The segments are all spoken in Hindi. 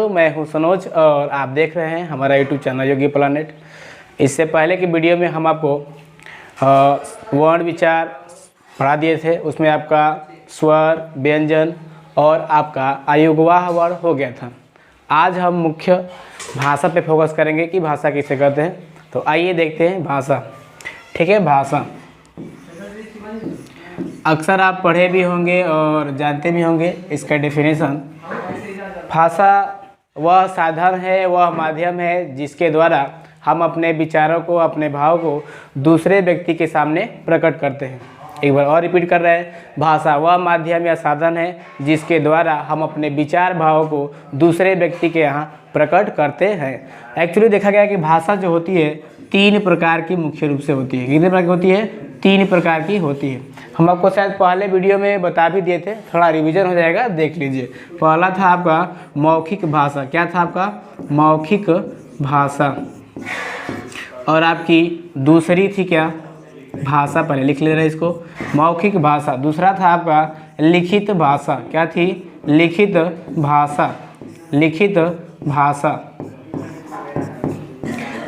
तो मैं हूं सनोज और आप देख रहे हैं हमारा यूट्यूब चैनल योगी प्लानेट। इससे पहले की वीडियो में हम आपको वर्ण विचार पढ़ा दिए थे, उसमें आपका स्वर, व्यंजन और आपका अयुग्वाह वर्ण हो गया था। आज हम मुख्य भाषा पे फोकस करेंगे कि भाषा किसे कहते हैं। तो आइए देखते हैं भाषा। ठीक है, भाषा अक्सर आप पढ़े भी होंगे और जानते भी होंगे इसका डेफिनेशन। भाषा वह साधन है, वह माध्यम है जिसके द्वारा हम अपने विचारों को, अपने भाव को दूसरे व्यक्ति के सामने प्रकट करते हैं। एक बार और रिपीट कर रहे हैं, भाषा वह माध्यम या साधन है जिसके द्वारा हम अपने विचार भाव को दूसरे व्यक्ति के यहाँ प्रकट करते हैं। एक्चुअली देखा गया कि भाषा जो होती है 3 प्रकार की मुख्य रूप से होती है। कितने प्रकार की होती है? 3 प्रकार की होती है। हम आपको शायद पहले वीडियो में बता भी दिए थे, थोड़ा रिवीजन हो जाएगा, देख लीजिए। पहला था आपका मौखिक भाषा। क्या था आपका? मौखिक भाषा। और आपकी दूसरी थी क्या? भाषा। पहले लिख ले रहे इसको, मौखिक भाषा। दूसरा था आपका लिखित भाषा। क्या थी? लिखित भाषा। लिखित भाषा।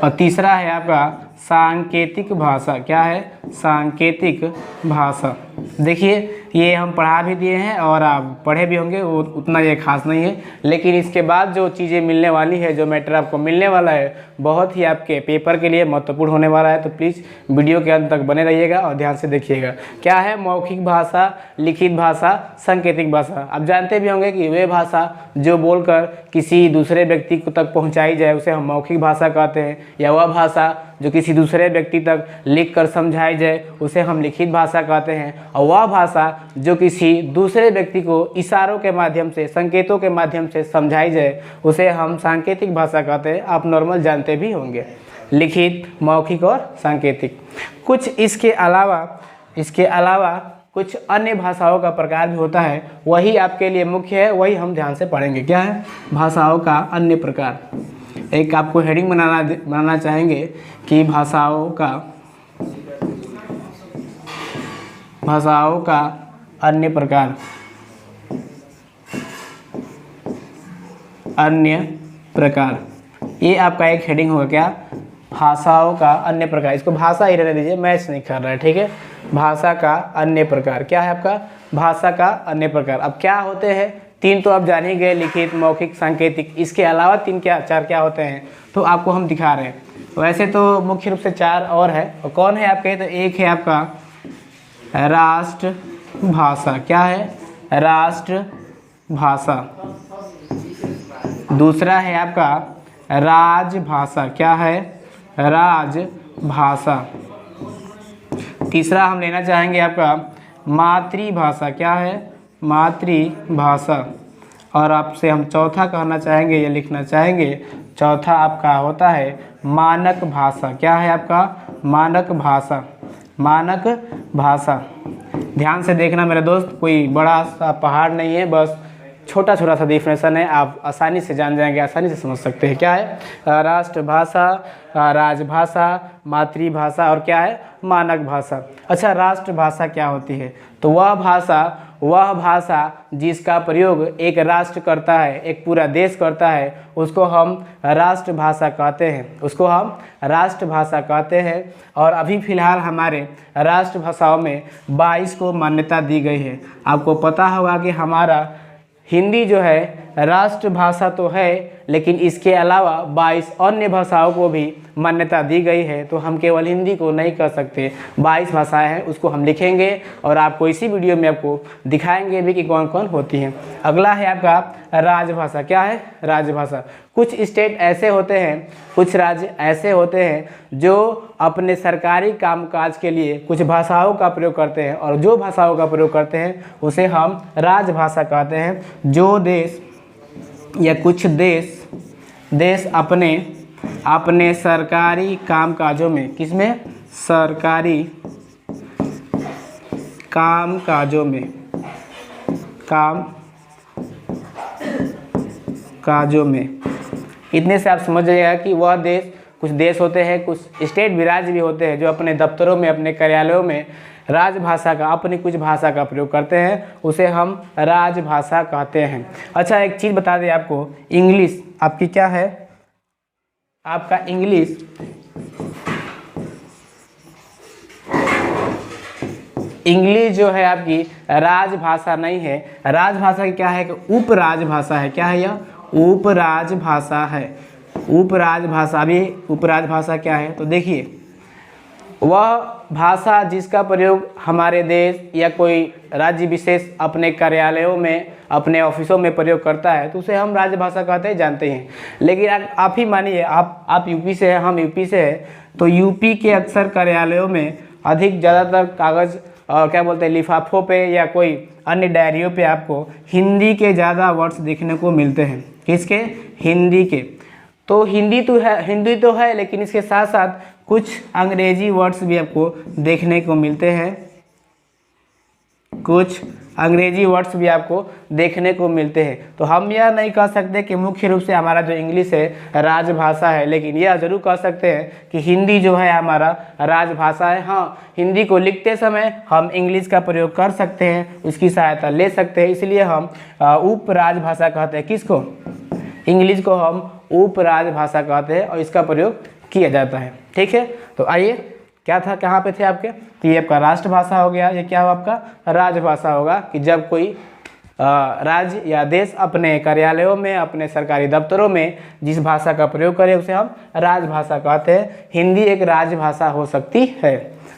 और तीसरा है आपका सांकेतिक भाषा। क्या है? सांकेतिक भाषा। देखिए ये हम पढ़ा भी दिए हैं और आप पढ़े भी होंगे, वो उतना ये खास नहीं है, लेकिन इसके बाद जो चीज़ें मिलने वाली है, जो मैटर आपको मिलने वाला है, बहुत ही आपके पेपर के लिए महत्वपूर्ण होने वाला है। तो प्लीज़ वीडियो के अंत तक बने रहिएगा और ध्यान से देखिएगा। क्या है? मौखिक भाषा, लिखित भाषा, सांकेतिक भाषा। आप जानते भी होंगे कि वे भाषा जो बोलकर किसी दूसरे व्यक्ति को तक पहुँचाई जाए उसे हम मौखिक भाषा कहते हैं, या वह भाषा जो किसी दूसरे व्यक्ति तक लिख कर समझाई जाए उसे हम लिखित भाषा कहते हैं, और वह भाषा जो किसी दूसरे व्यक्ति को इशारों के माध्यम से, संकेतों के माध्यम से समझाई जाए उसे हम सांकेतिक भाषा कहते हैं। आप नॉर्मल जानते भी होंगे, लिखित, मौखिक और सांकेतिक। कुछ इसके अलावा कुछ अन्य भाषाओं का प्रकार भी होता है, वही आपके लिए मुख्य है, वही हम ध्यान से पढ़ेंगे। क्या है? भाषाओं का अन्य प्रकार। एक आपको हेडिंग बनाना चाहेंगे कि भाषाओं का अन्य प्रकार। अन्य प्रकार, ये आपका एक हेडिंग होगा। क्या? भाषाओं का अन्य प्रकार। इसको भाषा ही रहने दीजिए, मैच नहीं कर रहा है, ठीक है। भाषा का अन्य प्रकार। क्या है आपका? भाषा का अन्य प्रकार। अब क्या होते हैं? 3 तो आप जान ही गए, लिखित, मौखिक, सांकेतिक। इसके अलावा 4 क्या होते हैं तो आपको हम दिखा रहे हैं। वैसे तो मुख्य रूप से 4 और है। और कौन है आपके? तो एक है आपका राष्ट्र भाषा। क्या है? राष्ट्र भाषा। दूसरा है आपका राजभाषा। क्या है? राजभाषा। तीसरा हम लेना चाहेंगे आपका मातृभाषा। क्या है? मातृभाषा। और आपसे हम चौथा कहना चाहेंगे या लिखना चाहेंगे, चौथा आपका होता है मानक भाषा। क्या है आपका? मानक भाषा। मानक भाषा। ध्यान से देखना मेरे दोस्त, कोई बड़ा सा पहाड़ नहीं है, बस छोटा छोटा सा डिफिनेशन है, आप आसानी से जान जाएंगे, आसानी से समझ सकते हैं। क्या है? राष्ट्रभाषा, राजभाषा, मातृभाषा और क्या है? मानक भाषा। अच्छा, राष्ट्रभाषा क्या होती है? तो वह भाषा जिसका प्रयोग एक राष्ट्र करता है, एक पूरा देश करता है, उसको हम राष्ट्रभाषा कहते हैं। उसको हम राष्ट्रभाषा कहते हैं। और अभी फ़िलहाल हमारे राष्ट्रभाषाओं में 22 को मान्यता दी गई है। आपको पता होगा कि हमारा हिंदी जो है राष्ट्रभाषा तो है, लेकिन इसके अलावा 22 अन्य भाषाओं को भी मान्यता दी गई है। तो हम केवल हिंदी को नहीं कह सकते, 22 भाषाएं हैं, उसको हम लिखेंगे और आपको इसी वीडियो में आपको दिखाएंगे भी कि कौन कौन होती हैं। अगला है आपका राजभाषा। क्या है? राजभाषा। कुछ स्टेट ऐसे होते हैं, कुछ राज्य ऐसे होते हैं जो अपने सरकारी कामकाज के लिए कुछ भाषाओं का प्रयोग करते हैं, और जो भाषाओं का प्रयोग करते हैं उसे हम राजभाषा कहते हैं। जो देश या कुछ देश अपने सरकारी कामकाजों में, किसमें? सरकारी कामकाजों में इतने से आप समझ जाइएगा कि वह देश, कुछ देश होते हैं, कुछ स्टेट भी, राज्य भी होते हैं जो अपने दफ्तरों में, अपने कार्यालयों में राजभाषा का, अपनी कुछ भाषा का प्रयोग करते हैं, उसे हम राजभाषा कहते हैं। अच्छा, एक चीज़ बता दें आपको, इंग्लिश आपकी क्या है, आपका इंग्लिश जो है आपकी राजभाषा नहीं है। राजभाषा की क्या है कि उपराजभाषा है। क्या है यह? उपराजभाषा है। उपराजभाषा, अभी उपराजभाषा क्या है तो देखिए, वह भाषा जिसका प्रयोग हमारे देश या कोई राज्य विशेष अपने कार्यालयों में, अपने ऑफिसों में प्रयोग करता है तो उसे हम राजभाषा कहते हैं, जानते हैं। लेकिन आप ही मानिए, आप यूपी से हैं, हम यूपी से हैं, तो यूपी के अक्सर कार्यालयों में अधिक ज़्यादातर कागज़ क्या बोलते हैं, लिफाफों पे या कोई अन्य डायरियों पे आपको हिंदी के ज़्यादा वर्ड्स देखने को मिलते हैं। किसके? हिंदी के। तो हिंदी तो है, लेकिन इसके साथ साथ कुछ अंग्रेजी वर्ड्स भी आपको देखने को मिलते हैं, कुछ अंग्रेजी वर्ड्स भी आपको देखने को मिलते हैं। तो हम यह नहीं कह सकते कि मुख्य रूप से हमारा जो इंग्लिश है राजभाषा है, लेकिन यह जरूर कह सकते हैं कि हिंदी जो है हमारा राजभाषा है। हाँ, हिंदी को लिखते समय हम इंग्लिश का प्रयोग कर सकते हैं, उसकी सहायता ले सकते हैं, इसलिए हम उपराजभाषा कहते हैं। किसको? इंग्लिश को हम उपराजभाषा कहते हैं और इसका प्रयोग किया जाता है। ठीक है, तो आइए, क्या था, कहाँ पे थे आपके, तो ये आपका राष्ट्रभाषा हो गया, ये क्या हो आपका राजभाषा होगा कि जब कोई राज्य या देश अपने कार्यालयों में, अपने सरकारी दफ्तरों में जिस भाषा का प्रयोग करे उसे हम राजभाषा कहते हैं। हिंदी एक राजभाषा हो सकती है।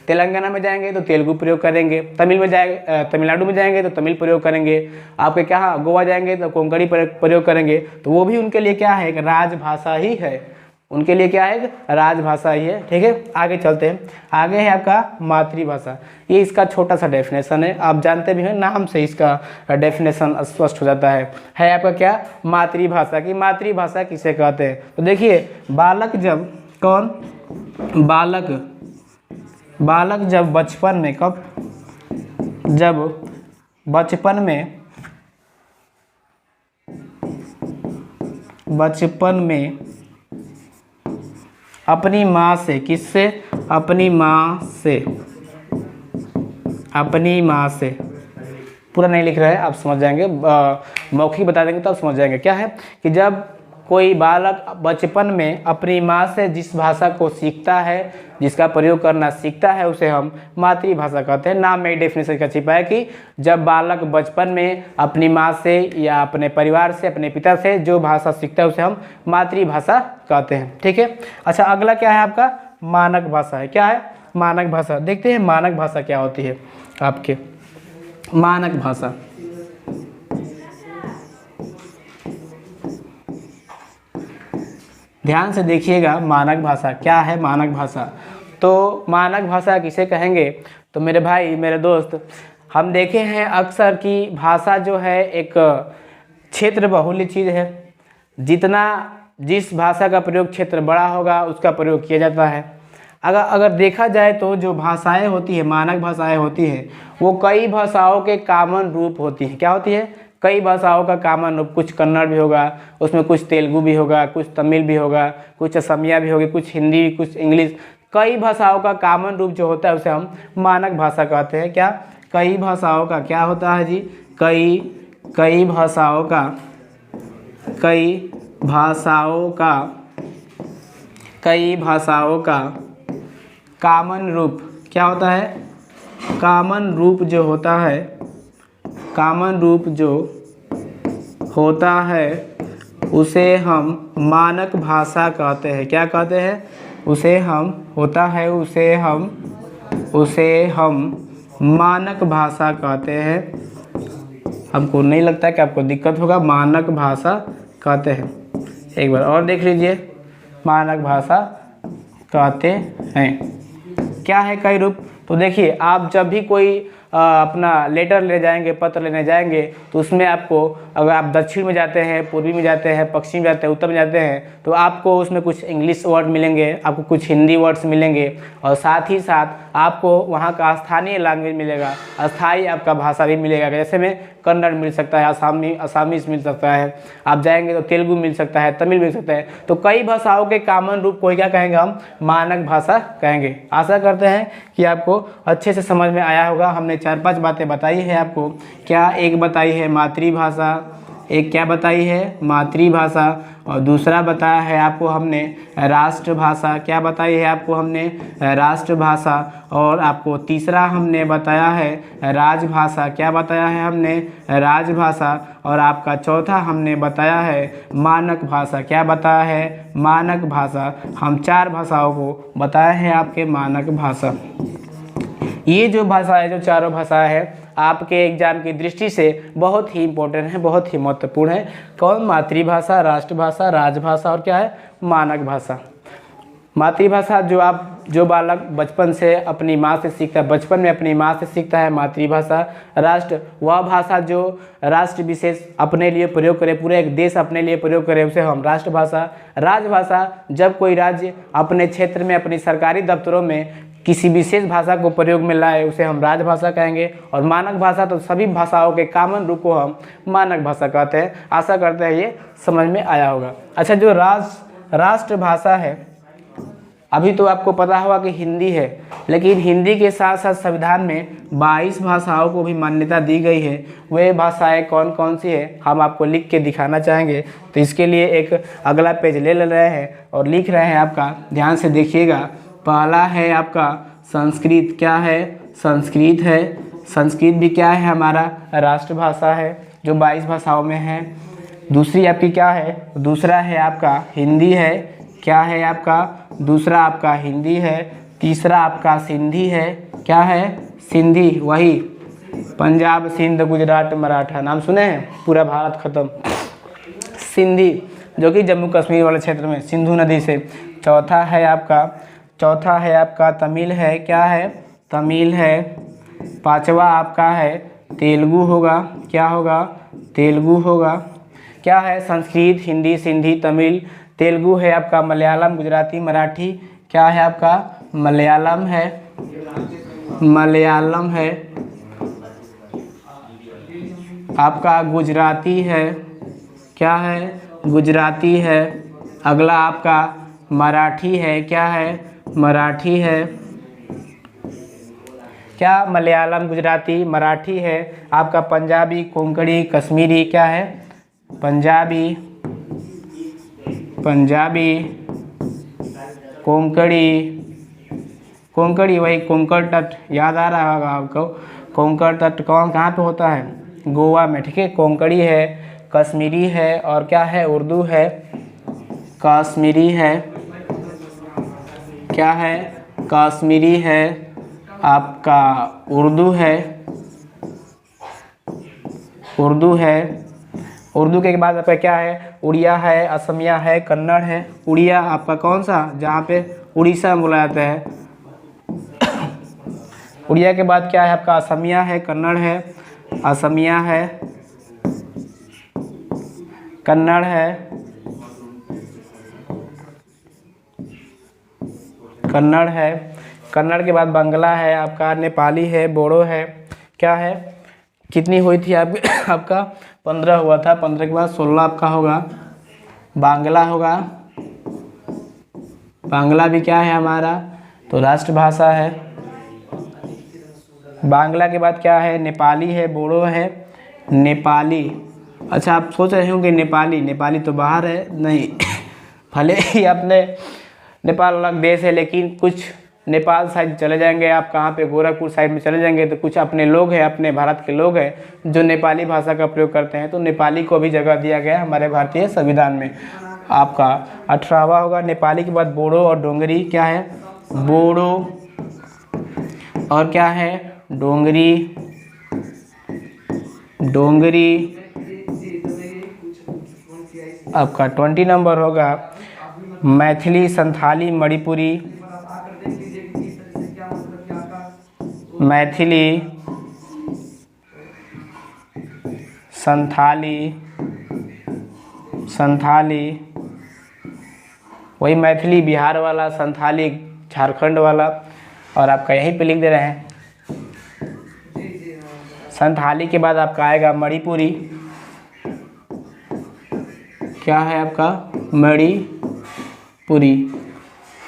तेलंगाना में जाएंगे तो तेलुगु प्रयोग करेंगे, तमिलनाडु में जाएंगे तो तमिल प्रयोग करेंगे, आपके क्या गोवा जाएंगे तो कोंकणी प्रयोग करेंगे, तो वो भी उनके लिए क्या है, एक राजभाषा ही है, उनके लिए क्या है, राजभाषा ही है। ठीक है, आगे चलते हैं। आगे है आपका मातृभाषा। ये इसका छोटा सा डेफिनेशन है, आप जानते भी हैं, नाम से इसका डेफिनेशन स्पष्ट हो जाता है आपका क्या, मातृभाषा की। मातृभाषा किसे कहते हैं तो देखिए, बालक जब जब बचपन में, कब, जब बचपन में अपनी माँ से, किससे, अपनी माँ से, पूरा नहीं लिख रहा है, आप समझ जाएंगे, मौखिक बता देंगे तो आप समझ जाएंगे। क्या है कि जब कोई बालक बचपन में अपनी माँ से जिस भाषा को सीखता है, जिसका प्रयोग करना सीखता है, उसे हम मातृभाषा कहते हैं। नाम में डेफिनेशन का छिपा है कि जब बालक बचपन में अपनी माँ से या अपने परिवार से, अपने पिता से जो भाषा सीखता है उसे हम मातृभाषा कहते हैं। ठीक है, अच्छा, अगला क्या है आपका, मानक भाषा है। क्या है, मानक भाषा। देखते हैं मानक भाषा क्या होती है आपके। मानक भाषा, ध्यान से देखिएगा, मानक भाषा क्या है। मानक भाषा, तो मानक भाषा किसे कहेंगे तो मेरे भाई, मेरे दोस्त, हम देखे हैं अक्सर कि भाषा जो है एक क्षेत्र बहुल्य चीज़ है। जिस भाषा का प्रयोग क्षेत्र बड़ा होगा उसका प्रयोग किया जाता है। अगर देखा जाए तो जो भाषाएं होती है, मानक भाषाएं होती हैं, वो कई भाषाओं के कॉमन रूप होती हैं। क्या होती है, कई भाषाओं का कॉमन रूप। कुछ कन्नड़ भी होगा, उसमें कुछ तेलुगु भी होगा, कुछ तमिल भी होगा, कुछ असमिया भी होगी, कुछ हिंदी, कुछ इंग्लिश। कई भाषाओं का कॉमन रूप जो होता है उसे हम मानक भाषा कहते हैं। क्या, कई भाषाओं का क्या होता है जी, कई भाषाओं का कॉमन रूप क्या होता है, कॉमन रूप जो होता है उसे हम मानक भाषा कहते हैं। क्या कहते हैं, उसे हम मानक भाषा कहते हैं। हमको नहीं लगता कि आपको दिक्कत होगा, मानक भाषा कहते हैं। एक बार और देख लीजिए, मानक भाषा कहते हैं। क्या है कई रूप, तो देखिए, आप जब भी कोई अपना लेटर ले जाएंगे, पत्र लेने जाएंगे, तो उसमें आपको अगर आप दक्षिण में जाते हैं, पूर्वी में जाते हैं, पश्चिम में जाते हैं, उत्तर में जाते हैं, तो आपको उसमें कुछ इंग्लिश वर्ड मिलेंगे, आपको कुछ हिंदी वर्ड्स मिलेंगे, और साथ ही साथ आपको वहाँ का स्थानीय लैंग्वेज मिलेगा, अस्थाई आपका भाषा भी मिलेगा। जैसे में कन्नड़ मिल सकता है, असामीज मिल सकता है, आप जाएंगे तो तेलुगु मिल सकता है, तमिल मिल सकता है। तो कई भाषाओं के कॉमन रूप को क्या कहेंगे हम? मानक भाषा कहेंगे। आशा करते हैं कि आपको अच्छे से समझ में आया होगा। हमने 4-5 बातें बताई है आपको। क्या? एक बताई है मातृभाषा, एक क्या बताई है? मातृभाषा, और दूसरा बताया है आपको हमने राष्ट्रभाषा। क्या बताई है आपको हमने? राष्ट्रभाषा। और आपको तीसरा हमने बताया है राजभाषा। क्या बताया है हमने? राजभाषा। और आपका चौथा हमने बताया है मानक भाषा। क्या बताया है? मानक भाषा। हम 4 भाषाओं को बताए हैं आपके मानक भाषा। ये जो भाषा है, जो चारों भाषा है, आपके एग्जाम की दृष्टि से बहुत ही इम्पोर्टेंट है, बहुत ही महत्वपूर्ण है। कौन? मातृभाषा, राष्ट्रभाषा, राजभाषा और क्या है? मानक भाषा। मातृभाषा जो बालक बचपन से अपनी माँ से सीखता है, बचपन में अपनी माँ से सीखता है मातृभाषा। राष्ट्र, वह भाषा जो राष्ट्र विशेष अपने लिए प्रयोग करे, पूरे एक देश अपने लिए प्रयोग करे, उसे हम राष्ट्रभाषा। राजभाषा, जब कोई राज्य अपने क्षेत्र में, अपनी सरकारी दफ्तरों में किसी विशेष भाषा को प्रयोग में लाए, उसे हम राजभाषा कहेंगे। और मानक भाषा, तो सभी भाषाओं के कॉमन रूप को हम मानक भाषा कहते हैं। आशा करते हैं ये समझ में आया होगा। अच्छा, जो राष्ट्रभाषा है, अभी तो आपको पता होगा कि हिंदी है, लेकिन हिंदी के साथ साथ संविधान में 22 भाषाओं को भी मान्यता दी गई है। वे भाषाएं कौन कौन सी है, हम आपको लिख के दिखाना चाहेंगे। तो इसके लिए एक अगला पेज ले रहे हैं और लिख रहे हैं, आपका ध्यान से देखिएगा। पहला है आपका संस्कृत। क्या है? संस्कृत है। संस्कृत भी क्या है? हमारा राष्ट्रभाषा है, जो 22 भाषाओं में है। दूसरी आपकी क्या है? दूसरा है आपका हिंदी है। क्या है आपका? दूसरा आपका हिंदी है। तीसरा आपका सिंधी है। क्या है? सिंधी, वही पंजाब, सिंध, गुजरात, मराठा, नाम सुने हैं? पूरा भारत खत्म। सिंधी, जो कि जम्मू कश्मीर वाले क्षेत्र में सिंधु नदी से। चौथा है आपका तमिल है। क्या है? तमिल है। पांचवा आपका है तेलुगु होगा। क्या होगा? तेलुगु होगा। क्या है? संस्कृत, हिंदी, सिंधी, तमिल। तेलुगु है आपका मलयालम, गुजराती, मराठी। क्या है आपका? मलयालम है। मलयालम है। आपका गुजराती है। क्या है? गुजराती है। अगला आपका मराठी है। क्या है? मराठी है। क्या? मलयालम, गुजराती, मराठी है। आपका पंजाबी, कोंकणी, कश्मीरी। क्या है? पंजाबी, कोंकणी, वही कोंकण तट, याद आ रहा होगा आपको। कोंकण तट कहाँ पे होता है? गोवा में, ठीक है। कोंकणी है, कश्मीरी है, और क्या है? उर्दू है। कश्मीरी है। क्या है? कश्मीरी है। आपका उर्दू है। उर्दू के बाद आपका क्या है? उड़िया है, असमिया है, कन्नड़ है। उड़िया आपका कौन सा? जहाँ पे उड़ीसा में बोला जाता है। उड़िया के बाद क्या है आपका? असमिया है, कन्नड़ है। असमिया है, कन्नड़ है, कन्नड़ है। कन्नड़ के बाद बांग्ला है आपका, नेपाली है, बोडो है। क्या है? कितनी हुई थी आपका 15 हुआ था। 15 के बाद 16 आपका होगा बांग्ला होगा। बांग्ला भी क्या है हमारा? तो राष्ट्रभाषा है। बांग्ला के बाद क्या है? नेपाली है, बोडो है। नेपाली, अच्छा आप सोच रहे होंगे नेपाली तो बाहर है, नहीं भले ही अपने नेपाल अलग देश है, लेकिन कुछ नेपाल साइड चले जाएंगे आप, कहाँ पे? गोरखपुर साइड में चले जाएंगे तो कुछ अपने लोग हैं, अपने भारत के लोग हैं जो नेपाली भाषा का प्रयोग करते हैं। तो नेपाली को भी जगह दिया गया है हमारे भारतीय संविधान में। आपका 18वां होगा। नेपाली के बाद बोडो और डोंगरी। क्या है? बोडो और क्या है? डोंगरी। आपका 20 नंबर होगा मैथिली, संथाली, मणिपुरी। मैथिली, संथाली, संथाली, वही मैथिली बिहार वाला, संथाली झारखंड वाला, और आपका यहीं पे लिख दे रहे हैं। संथाली के बाद आपका आएगा मणिपुरी, क्या है आपका मणिपुरी।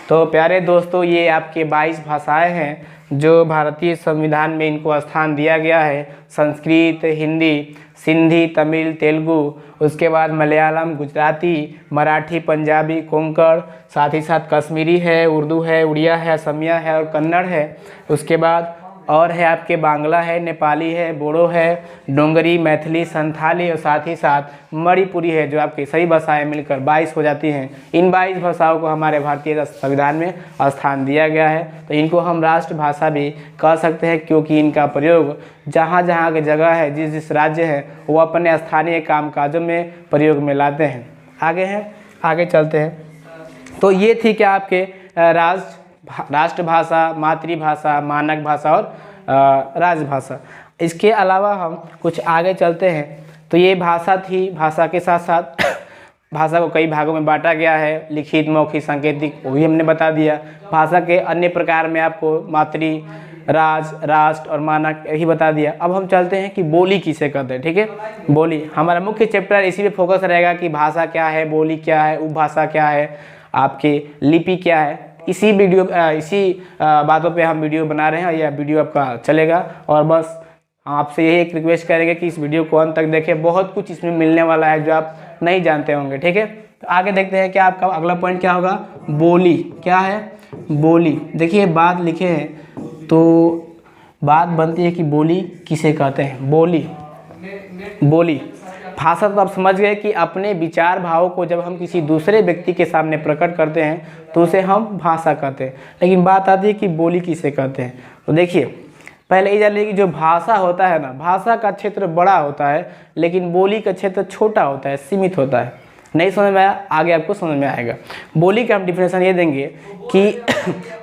तो प्यारे दोस्तों, ये आपके 22 भाषाएं हैं जो भारतीय संविधान में इनको स्थान दिया गया है। संस्कृत, हिंदी, सिंधी, तमिल, तेलुगु, उसके बाद मलयालम, गुजराती, मराठी, पंजाबी, कोंकण, साथ ही साथ कश्मीरी है, उर्दू है, उड़िया है, असमिया है और कन्नड़ है। उसके बाद और है आपके बांग्ला है, नेपाली है, बोडो है, डोंगरी, मैथिली, संथाली और साथ ही साथ मणिपुरी है, जो आपकी सभी भाषाएं मिलकर 22 हो जाती हैं। इन 22 भाषाओं को हमारे भारतीय संविधान में स्थान दिया गया है। तो इनको हम राष्ट्रभाषा भी कह सकते हैं, क्योंकि इनका प्रयोग जहाँ जहाँ की जगह है, जिस जिस राज्य है, वो अपने स्थानीय कामकाजों में प्रयोग में लाते हैं। आगे चलते हैं। तो ये थी क्या आपके राष्ट्रभाषा, मातृभाषा, मानक भाषा और राजभाषा। इसके अलावा हम कुछ आगे चलते हैं। तो ये भाषा थी। भाषा के साथ साथ भाषा को कई भागों में बांटा गया है, लिखित, मौखिक, सांकेतिक, वो भी हमने बता दिया। भाषा के अन्य प्रकार में आपको मातृ, राष्ट्र और मानक यही बता दिया। अब हम चलते हैं कि बोली किसे कहते हैं। ठीक है, बोली हमारा मुख्य चैप्टर, इसी पे फोकस रहेगा कि भाषा क्या है, बोली क्या है, उपभाषा क्या है, आपकी लिपि क्या है। इसी बातों पे हम वीडियो बना रहे हैं, यह वीडियो आपका चलेगा। और बस आपसे यही एक रिक्वेस्ट करेंगे कि इस वीडियो को अंत तक देखें, बहुत कुछ इसमें मिलने वाला है जो आप नहीं जानते होंगे। ठीक है, तो आगे देखते हैं क्या आपका अगला पॉइंट क्या होगा। बोली क्या है, बोली। देखिए बात लिखे हैं तो बात बनती है कि बोली किसे कहते हैं। बोली भाषा तो आप समझ गए कि अपने विचार भावों को जब हम किसी दूसरे व्यक्ति के सामने प्रकट करते हैं तो उसे हम भाषा कहते हैं। लेकिन बात आती है कि बोली किसे कहते हैं। तो देखिए पहले ये जान लीजिए कि जो भाषा होता है ना, भाषा का क्षेत्र बड़ा होता है, लेकिन बोली का क्षेत्र छोटा होता है, सीमित होता है। नहीं समझ में आया, आगे आपको समझ में आएगा। बोली का हम डिफिनेशन ये देंगे कि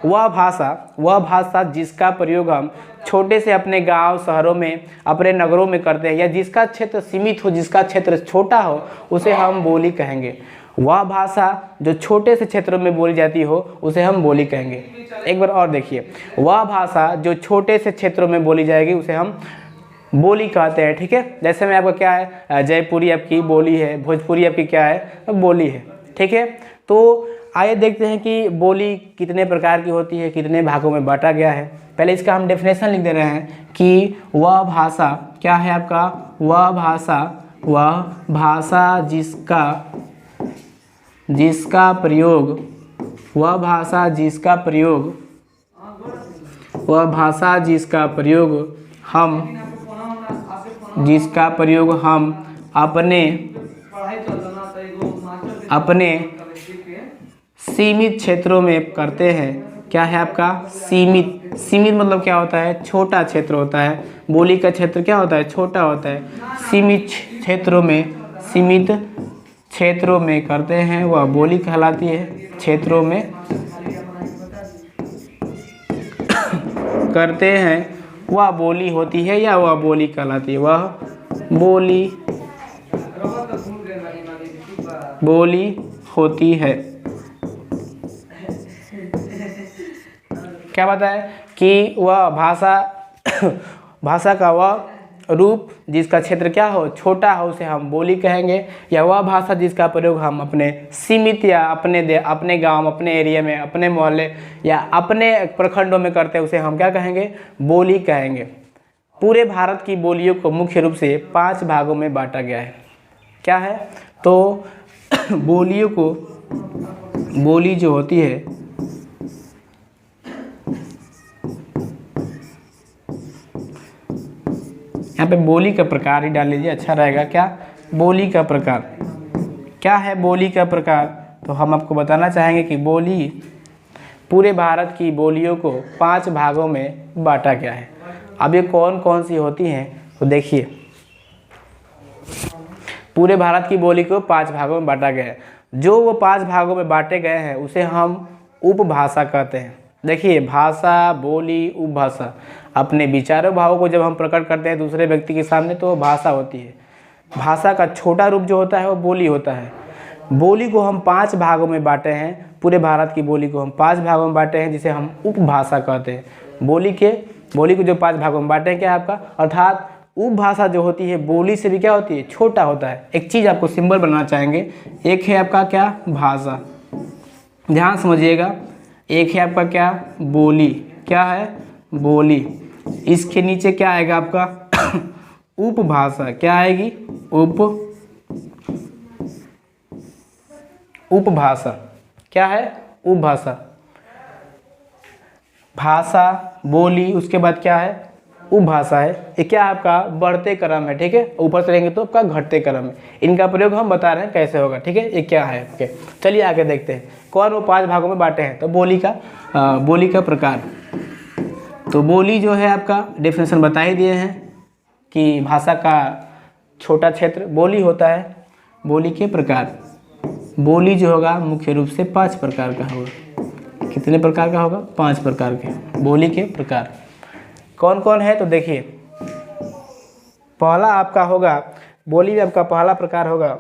वह भाषा जिसका प्रयोग हम छोटे से अपने गांव, शहरों में, अपने नगरों में करते हैं, या जिसका क्षेत्र सीमित हो, जिसका क्षेत्र छोटा हो, उसे हम बोली कहेंगे। वह भाषा जो छोटे से क्षेत्रों में बोली जाती हो, उसे हम बोली कहेंगे। एक बार और देखिए, वह भाषा जो छोटे से क्षेत्रों में बोली जाएगी उसे हम बोली कहते हैं। ठीक है, जैसे में आपका क्या है, जयपुरी आपकी बोली है, भोजपुरी आपकी क्या है, बोली है। ठीक है, तो आइए देखते हैं कि बोली कितने प्रकार की होती है, कितने भागों में बांटा गया है। पहले इसका हम डेफिनेशन लिख दे रहे हैं कि वह भाषा क्या है आपका, वह भाषा जिसका प्रयोग हम अपने सीमित क्षेत्रों में करते हैं। क्या है आपका सीमित मतलब क्या होता है, छोटा क्षेत्र होता है। बोली का क्षेत्र क्या होता है, छोटा होता है। सीमित क्षेत्रों में करते हैं, वह बोली कहलाती है। क्षेत्रों में करते हैं वह बोली होती है, या वह बोली कहलाती है, वह बोली होती है। क्या बताए कि वह भाषा का वह रूप जिसका क्षेत्र क्या हो, छोटा हो, उसे हम बोली कहेंगे। या वह भाषा जिसका प्रयोग हम अपने सीमित या अपने गांव, अपने एरिया में, अपने मोहल्ले या अपने प्रखंडों में करते हैं, उसे हम क्या कहेंगे, बोली कहेंगे। पूरे भारत की बोलियों को मुख्य रूप से 5 भागों में बांटा गया है। क्या है, तो बोली जो होती है, यहाँ पे बोली का प्रकार ही डाल लीजिए, अच्छा रहेगा। क्या बोली का प्रकार क्या है, बोली का प्रकार तो हम आपको बताना चाहेंगे कि बोली पूरे भारत की बोलियों को 5 भागों में बांटा गया है। अब ये कौन कौन सी होती हैं तो देखिए, पूरे भारत की बोली को 5 भागों में बांटा गया है। जो वो 5 भागों में बांटे गए हैं उसे हम उपभाषा कहते हैं। देखिए, भाषा, बोली, उपभाषा, अपने विचारों भावों को जब हम प्रकट करते हैं दूसरे व्यक्ति के सामने तो भाषा होती है। भाषा का छोटा रूप जो होता है वो बोली होता है, बोली को हम 5 भागों में बांटे हैं, पूरे भारत की बोली को हम 5 भागों में बांटे हैं, जिसे हम उपभाषा कहते हैं। बोली को जो 5 भागों में बांटे हैं क्या है आपका, अर्थात उपभाषा जो होती है बोली से भी क्या होती है, छोटा होता है। एक चीज़ आपको सिंबल बनाना चाहेंगे, एक है आपका क्या, भाषा, ध्यान समझिएगा, एक है आपका क्या, बोली, क्या है, बोली, इसके नीचे क्या आएगा आपका उपभाषा, क्या आएगी, उपभाषा, क्या है, उपभाषा, भाषा, बोली, उसके बाद क्या है, उपभाषा है। ये क्या आपका बढ़ते क्रम है, ठीक है, ऊपर से रहेंगे तो आपका घटते क्रम है। इनका प्रयोग हम बता रहे हैं कैसे होगा, ठीक है, ये क्या है। ओके, चलिए आगे देखते हैं कौन वो 5 भागों में बांटे हैं। तो बोली का प्रकार, तो बोली जो है आपका डेफिनेशन बता ही दिए हैं कि भाषा का छोटा क्षेत्र बोली होता है। बोली के प्रकार, बोली जो होगा मुख्य रूप से 5 प्रकार का होगा। कितने प्रकार का होगा, 5 प्रकार के बोली के प्रकार। कौन कौन है तो देखिए, पहला आपका होगा, बोली में आपका पहला प्रकार होगा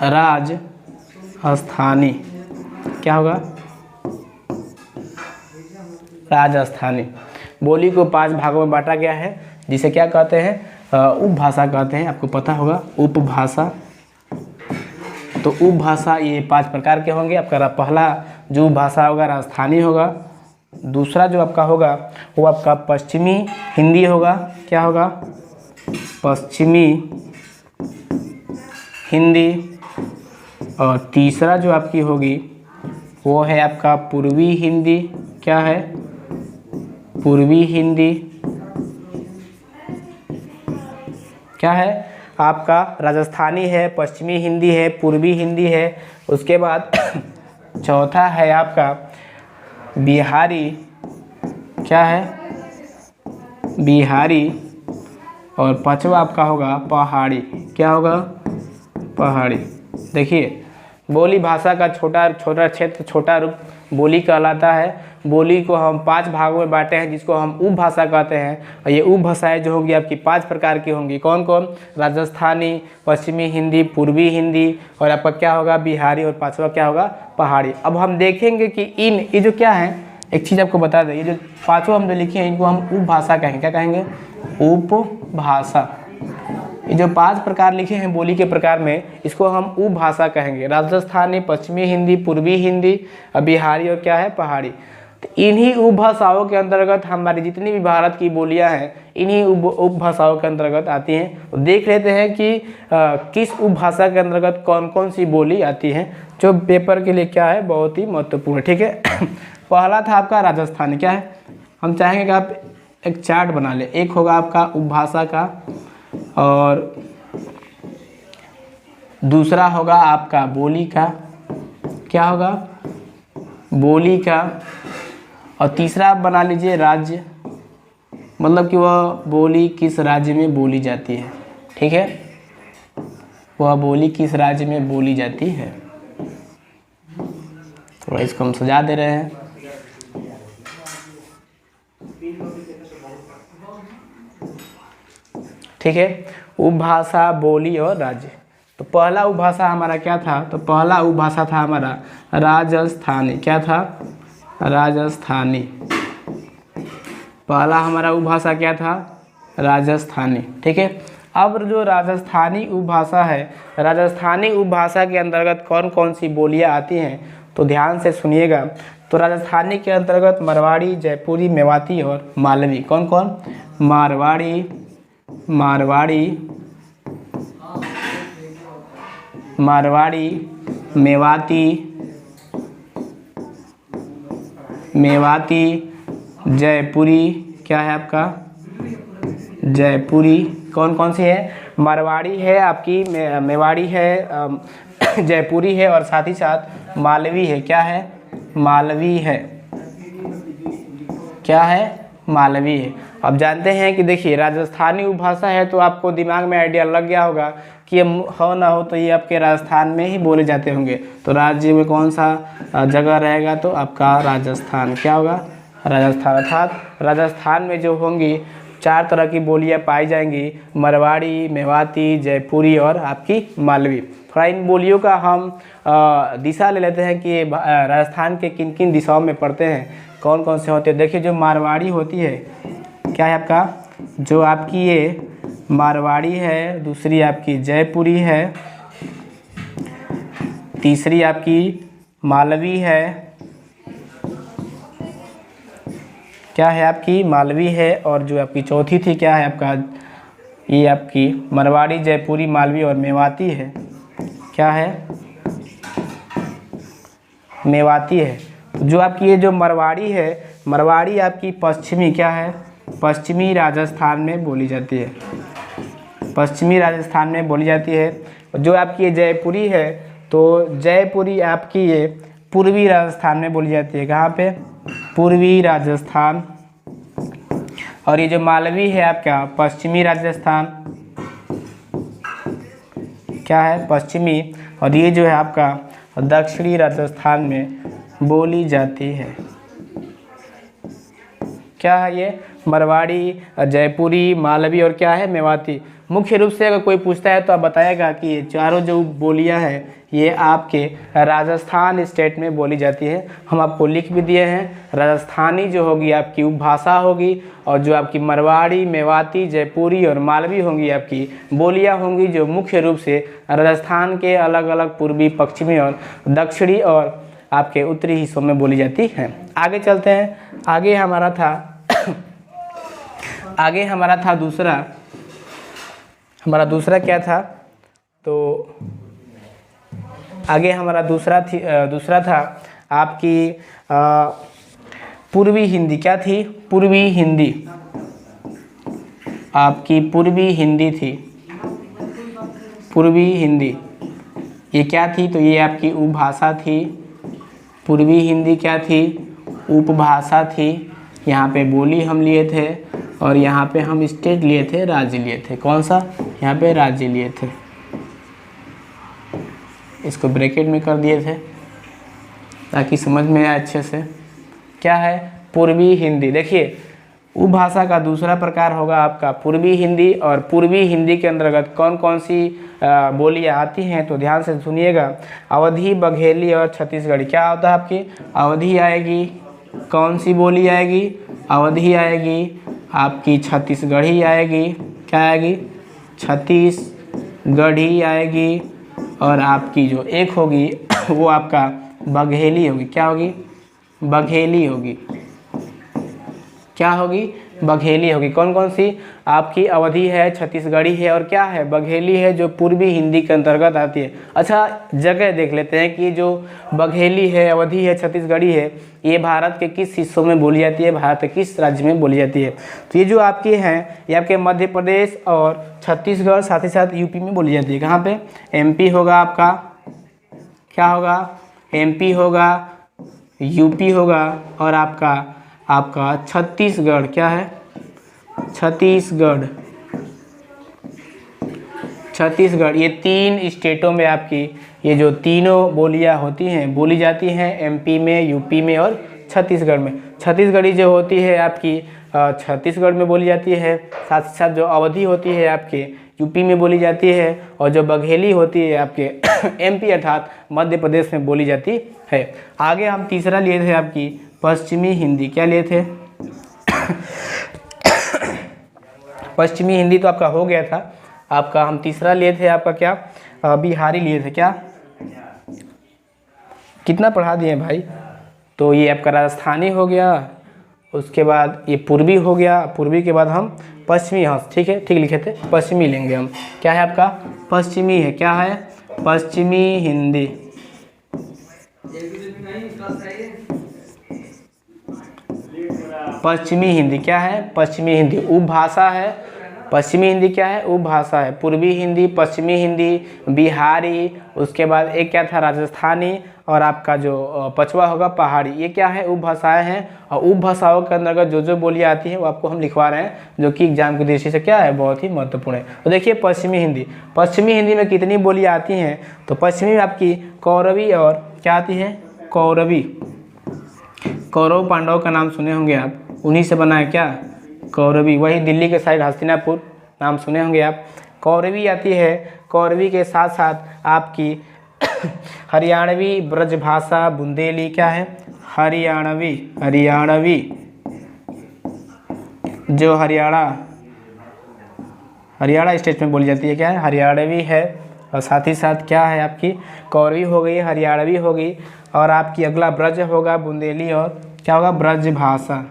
राजस्थानी। क्या होगा, राजस्थानी। बोली को 5 भागों में बांटा गया है, जिसे क्या कहते हैं, उपभाषा कहते हैं। आपको पता होगा उपभाषा। तो उपभाषा ये 5 प्रकार के होंगे। आपका पहला जो भाषा होगा राजस्थानी होगा। दूसरा जो आपका होगा वो आपका पश्चिमी हिंदी होगा। क्या होगा, पश्चिमी हिंदी। और तीसरा जो आपकी होगी वो है आपका पूर्वी हिंदी। क्या है, पूर्वी हिंदी। क्या है आपका, राजस्थानी है, पश्चिमी हिंदी है, पूर्वी हिंदी है। उसके बाद चौथा है आपका बिहारी। क्या है, बिहारी। और पांचवा आपका होगा पहाड़ी। क्या होगा, पहाड़ी। देखिए, बोली भाषा का छोटा क्षेत्र, छोटा रूप बोली कहलाता है। बोली को हम 5 भागों में बांटे हैं, जिसको हम उपभाषा कहते हैं। और ये उपभाषाएं जो होंगी आपकी 5 प्रकार की होंगी। कौन कौन, राजस्थानी, पश्चिमी हिंदी, पूर्वी हिंदी, और आपका क्या होगा, बिहारी, और पांचवा क्या होगा, पहाड़ी। अब हम देखेंगे कि ये जो क्या है, एक चीज़ आपको बता दें, ये जो 5 हम जो लिखे हैं इनको हम उपभाषा कहेंगे। क्या कहेंगे, उपभाषा। ये जो 5 प्रकार लिखे हैं बोली के प्रकार में, इसको हम उपभाषा कहेंगे। राजस्थानी, पश्चिमी हिंदी, पूर्वी हिंदी, बिहारी, और क्या है, पहाड़ी। तो इन्हीं उपभाषाओं के अंतर्गत हमारी जितनी भी भारत की बोलियां हैं, इन्हीं उपभाषाओं के अंतर्गत आती हैं। तो देख लेते हैं कि किस उपभाषा के अंतर्गत कौन कौन सी बोली आती हैं, जो पेपर के लिए क्या है, बहुत ही महत्वपूर्ण है, ठीक है। पहला था आपका राजस्थानी। क्या है, हम चाहेंगे कि आप एक चार्ट बना लें। एक होगा आपका उपभाषा का, और दूसरा होगा आपका बोली का। क्या होगा, बोली का। और तीसरा आप बना लीजिए राज्य, मतलब कि वह बोली किस राज्य में बोली जाती है, ठीक है, वह बोली किस राज्य में बोली जाती है। थोड़ा इसको हम सजा दे रहे हैं। ठीक है, उपभाषा, बोली और राज्य। तो पहला उपभाषा हमारा क्या था, तो पहला उपभाषा था हमारा राजस्थानी। क्या था, राजस्थानी। पहला हमारा उपभाषा क्या था, राजस्थानी, ठीक है। अब जो राजस्थानी उपभाषा है, राजस्थानी उपभाषा के अंतर्गत कौन कौन सी बोलियां आती हैं, तो ध्यान से सुनिएगा। तो राजस्थानी के अंतर्गत मारवाड़ी, जयपुरी, मेवाती और मालवी। कौन कौन, मारवाड़ी, मेवाती, जयपुरी। क्या है आपका, जयपुरी। कौन कौन सी है, मारवाड़ी है आपकी, मेवाड़ी है, जयपुरी है, और साथ ही साथ मालवी है। क्या है, मालवी है। क्या है, मालवी है। अब जानते हैं कि देखिए, राजस्थानी उपभाषा है तो आपको दिमाग में आइडिया लग गया होगा कि ये हो ना हो तो ये आपके राजस्थान में ही बोले जाते होंगे। तो राज्य में कौन सा जगह रहेगा, तो आपका राजस्थान। क्या होगा, राजस्थान। अर्थात राजस्थान में जो होंगी 4 तरह की बोलियां पाई जाएंगी, मरवाड़ी, मेवाती, जयपुरी और आपकी मालवी। थोड़ा इन बोलियों का हम दिशा ले लेते हैं कि राजस्थान के किन किन दिशाओं में पड़ते हैं, कौन कौन से होते हैं। देखिए जो मारवाड़ी होती है, क्या है आपका, जो आपकी ये मारवाड़ी है, दूसरी आपकी जयपुरी है, तीसरी आपकी मालवी है, क्या है आपकी मालवी है, और जो आपकी चौथी थी क्या है आपका, ये आपकी मरवाड़ी, जयपुरी, मालवी और मेवाती है। क्या है, मेवाती है। जो आपकी ये जो मरवाड़ी है, मरवाड़ी आपकी पश्चिमी क्या है, पश्चिमी राजस्थान में बोली जाती है, पश्चिमी राजस्थान में बोली जाती है। जो आपकी ये जयपुरी है, तो जयपुरी आपकी ये पूर्वी राजस्थान में बोली जाती है। कहाँ पे, पूर्वी राजस्थान। और ये जो मालवी है आपका पश्चिमी राजस्थान, क्या है, पश्चिमी। और ये जो है आपका दक्षिणी राजस्थान में बोली जाती है। क्या है ये, मरवाड़ी, जयपुरी, मालवी और क्या है, मेवाती। मुख्य रूप से अगर कोई पूछता है तो आप बताएगा कि ये चारों जो बोलियां हैं ये आपके राजस्थान स्टेट में बोली जाती है। हम आपको लिख भी दिए हैं, राजस्थानी जो होगी आपकी उपभाषा होगी, और जो आपकी मरवाड़ी, मेवाती, जयपुरी और मालवी होंगी आपकी बोलियां होंगी, जो मुख्य रूप से राजस्थान के अलग अलग पूर्वी, पश्चिमी और दक्षिणी और आपके उत्तरी हिस्सों में बोली जाती हैं। आगे चलते हैं। आगे हमारा था दूसरा क्या था, तो आगे हमारा दूसरा था आपकी पूर्वी हिंदी। क्या थी, पूर्वी हिंदी, आपकी पूर्वी हिंदी थी, पूर्वी हिंदी। ये क्या थी, तो ये आपकी उपभाषा थी। पूर्वी हिंदी क्या थी, उपभाषा थी। यहाँ पे बोली हम लिए थे, और यहाँ पे हम स्टेट लिए थे, राज्य लिए थे। कौन सा, यहाँ पे राज्य लिए थे, इसको ब्रैकेट में कर दिए थे ताकि समझ में आए अच्छे से। क्या है, पूर्वी हिंदी। देखिए उपभाषा का दूसरा प्रकार होगा आपका पूर्वी हिंदी, और पूर्वी हिंदी के अंतर्गत कौन कौन सी बोलियां आती हैं, तो ध्यान से सुनिएगा। अवधी, बघेली और छत्तीसगढ़ी। क्या होता है आपकी, अवधी आएगी, कौन सी बोली आएगी, अवधी आएगी, आपकी छत्तीसगढ़ी आएगी, क्या आएगी, छत्तीसगढ़ी आएगी, और आपकी जो एक होगी वो आपका बघेली होगी। क्या होगी, बघेली होगी। क्या होगी, बघेली होगी। कौन कौन सी, आपकी अवधी है, छत्तीसगढ़ी है, और क्या है, बघेली है, जो पूर्वी हिंदी के अंतर्गत आती है। अच्छा जगह देख लेते हैं कि जो बघेली है, अवधी है, छत्तीसगढ़ी है, ये भारत के किस हिस्सों में बोली जाती है, भारत के किस राज्य में बोली जाती है। तो ये जो आपकी हैं ये आपके मध्य प्रदेश और छत्तीसगढ़, साथ ही साथ यूपी में बोली जाती है। कहाँ पे, एमपी होगा आपका, क्या होगा, एमपी होगा, यूपी होगा, और आपका छत्तीसगढ़। क्या है, छत्तीसगढ़। ये 3 स्टेटों में आपकी ये जो तीनों बोलियां होती हैं, बोली जाती हैं, एमपी में, यूपी में और छत्तीसगढ़ में। छत्तीसगढ़ी जो होती है आपकी छत्तीसगढ़ में बोली जाती है, साथ ही साथ जो अवधी होती है आपके यूपी में बोली जाती है, और जो बघेली होती है आपके एमपी अर्थात मध्य प्रदेश में बोली जाती है। आगे हम तीसरा लिए थे आपकी पश्चिमी हिंदी। क्या लिए थे, पश्चिमी हिंदी तो आपका हो गया था। आपका हम तीसरा लिए थे आपका क्या, बिहारी लिए थे। क्या, कितना पढ़ा दिए भाई, तो ये आपका राजस्थानी हो गया, उसके बाद ये पूर्वी हो गया, पूर्वी के बाद हम पश्चिमी। हाँ ठीक है, ठीक लिखे थे, पश्चिमी लेंगे हम। क्या है आपका, पश्चिमी है। क्या है, पश्चिमी हिंदी। पश्चिमी हिंदी क्या है, पश्चिमी हिंदी उपभाषा है। पश्चिमी हिंदी क्या है, उपभाषा है। पूर्वी हिंदी, पश्चिमी हिंदी, बिहारी, उसके बाद एक क्या था, राजस्थानी, और आपका जो पचवा होगा पहाड़ी। ये क्या है, उपभाषाएं हैं, और उपभाषाओं के अंतर्गत जो जो बोलियां आती हैं वो आपको हम लिखवा रहे हैं, जो कि एग्जाम की दृष्टि से क्या है, बहुत ही महत्वपूर्ण है। तो देखिए पश्चिमी हिंदी, पश्चिमी हिंदी में कितनी बोलियां आती हैं, तो पश्चिमी में आपकी कौरवी और क्या आती है, कौरवी। कौरव पांडव का नाम सुने होंगे आप, उन्हीं से बना है क्या, कौरवी, वही दिल्ली के साइड हस्तिनापुर, नाम सुने होंगे आप। कौरवी आती है, कौरवी के साथ साथ आपकी हरियाणवी, ब्रजभाषा, बुंदेली, क्या है हरियाणवी, हरियाणवी जो हरियाणा स्टेट में बोली जाती है, क्या है हरियाणवी है। और साथ ही साथ क्या है आपकी कौरवी हो गई, हरियाणवी हो गई, और आपकी अगला ब्रज होगा, बुंदेली, और क्या होगा ब्रजभाषा।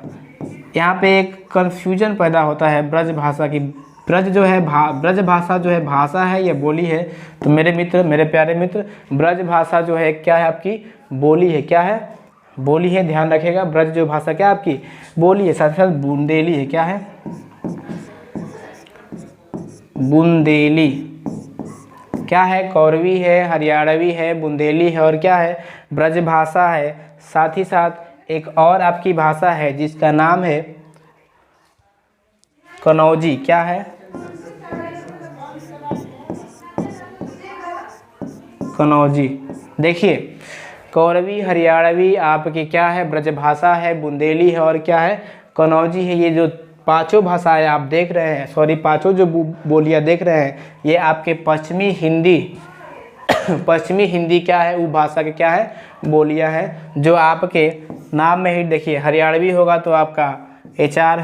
यहाँ पे एक कन्फ्यूजन पैदा होता है ब्रज भाषा की। ब्रज जो है ब्रज भाषा जो है भाषा है या बोली है? तो मेरे मित्र, मेरे प्यारे मित्र, ब्रज भाषा जो है क्या है आपकी बोली है, क्या है बोली है, ध्यान रखिएगा। ब्रज जो भाषा क्या आपकी बोली है, साथ साथ बुंदेली है, क्या है बुंदेली, क्या है कौरवी है, हरियाणवी है, बुंदेली है, और क्या है ब्रज भाषा है। साथ ही साथ एक और आपकी भाषा है जिसका नाम है कनौजी, क्या है कनौजी। देखिए कौरवी, हरियाणवी आपकी क्या है ब्रजभाषा है, बुंदेली है, और क्या है कनौजी है। ये जो पांचों भाषाएं आप देख रहे हैं, सॉरी पांचों जो बोलियां देख रहे हैं, ये आपके पश्चिमी हिंदी पश्चिमी हिंदी क्या है उपभाषा के क्या है बोलियां हैं, जो आपके नाम में ही देखिए हरियाणवी होगा तो आपका HR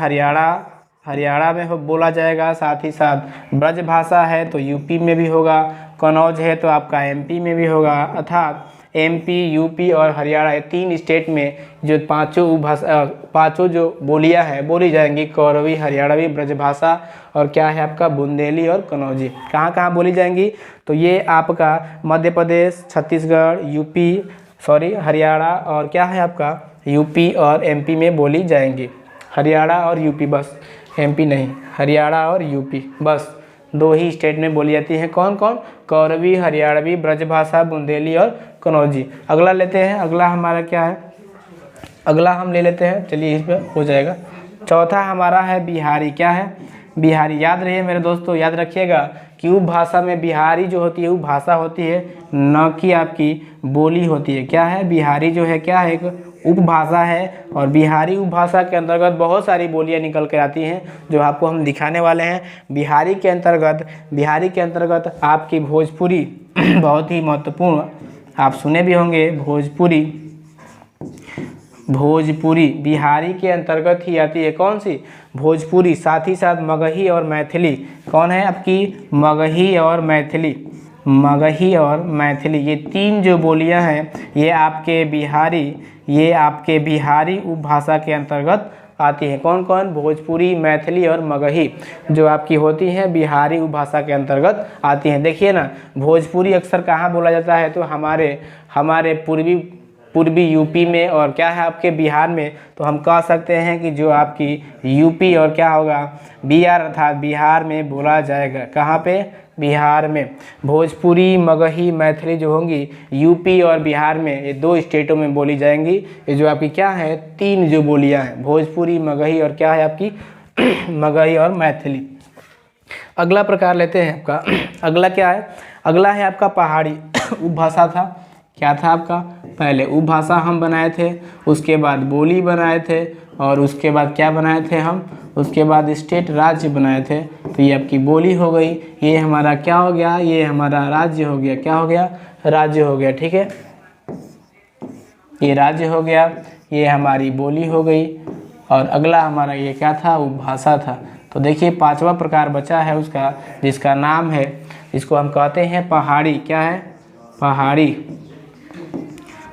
हरियाणा में बोला जाएगा। साथ ही साथ ब्रज भाषा है तो यूपी में भी होगा, कनौज है तो आपका MP में भी होगा। अर्थात MP, यूपी और हरियाणा, ये 3 स्टेट में जो पांचों जो बोलियां हैं बोली जाएंगी, कौरवी, हरियाणवी, ब्रजभाषा, और क्या है आपका बुंदेली और कनौजी। कहाँ कहाँ बोली जाएंगी? तो ये आपका मध्य प्रदेश, छत्तीसगढ़, हरियाणा, और क्या है आपका यूपी और MP में बोली जाएंगी। हरियाणा और यूपी, बस MP नहीं, हरियाणा और यूपी, बस 2 ही स्टेट में बोली जाती है। कौन कौन? कौरवी, हरियाणवी, ब्रजभाषा, बुंदेली और कनौजी। अगला लेते हैं, अगला हमारा क्या है, अगला हम ले लेते हैं, चलिए इस पर हो जाएगा। चौथा हमारा है बिहारी, क्या है बिहारी। याद रहिए मेरे दोस्तों, याद रखिएगा कि उपभाषा में बिहारी जो होती है उपभाषा होती है, न कि आपकी बोली होती है। क्या है बिहारी जो है क्या है एक उपभाषा है, और बिहारी उपभाषा के अंतर्गत बहुत सारी बोलियां निकल कर आती हैं जो आपको हम दिखाने वाले हैं। बिहारी के अंतर्गत आपकी भोजपुरी बहुत ही महत्वपूर्ण, आप सुने भी होंगे भोजपुरी बिहारी के अंतर्गत ही आती है। कौन सी? भोजपुरी। साथ ही साथ मगही और मैथिली, कौन है आपकी मगही और मैथिली, ये 3 जो बोलियां हैं ये आपके बिहारी उपभाषा के अंतर्गत आती हैं। कौन कौन? भोजपुरी, मैथिली और मगही, जो आपकी होती हैं बिहारी उपभाषा के अंतर्गत आती हैं। देखिए ना, भोजपुरी अक्सर कहाँ बोला जाता है? तो हमारे पूर्वी यूपी में, और क्या है आपके बिहार में। तो हम कह सकते हैं कि जो आपकी यूपी और क्या होगा बिहार, अर्थात बिहार में बोला जाएगा। कहाँ पे? बिहार में। भोजपुरी, मगही, मैथिली जो होंगी यूपी और बिहार में, ये 2 स्टेटों में बोली जाएंगी। ये जो आपकी क्या है 3 जो बोलियां हैं, भोजपुरी, मगही और क्या है आपकी मगही और मैथिली। अगला प्रकार लेते हैं आपका अगला क्या है? अगला है आपका पहाड़ी उपभाषा था। क्या था आपका? पहले उपभाषा हम बनाए थे, उसके बाद बोली बनाए थे, और उसके बाद क्या बनाए थे हम? उसके बाद स्टेट राज्य बनाए थे। तो ये आपकी बोली हो गई, ये हमारा क्या हो गया? ये हमारा राज्य हो गया। क्या हो गया? राज्य हो गया। ठीक है, ये राज्य हो गया, ये हमारी बोली हो गई, और अगला हमारा ये क्या था? उपभाषा था। तो देखिए 5वां प्रकार बचा है उसका, जिसका नाम है, इसको हम कहते हैं पहाड़ी। क्या है? पहाड़ी।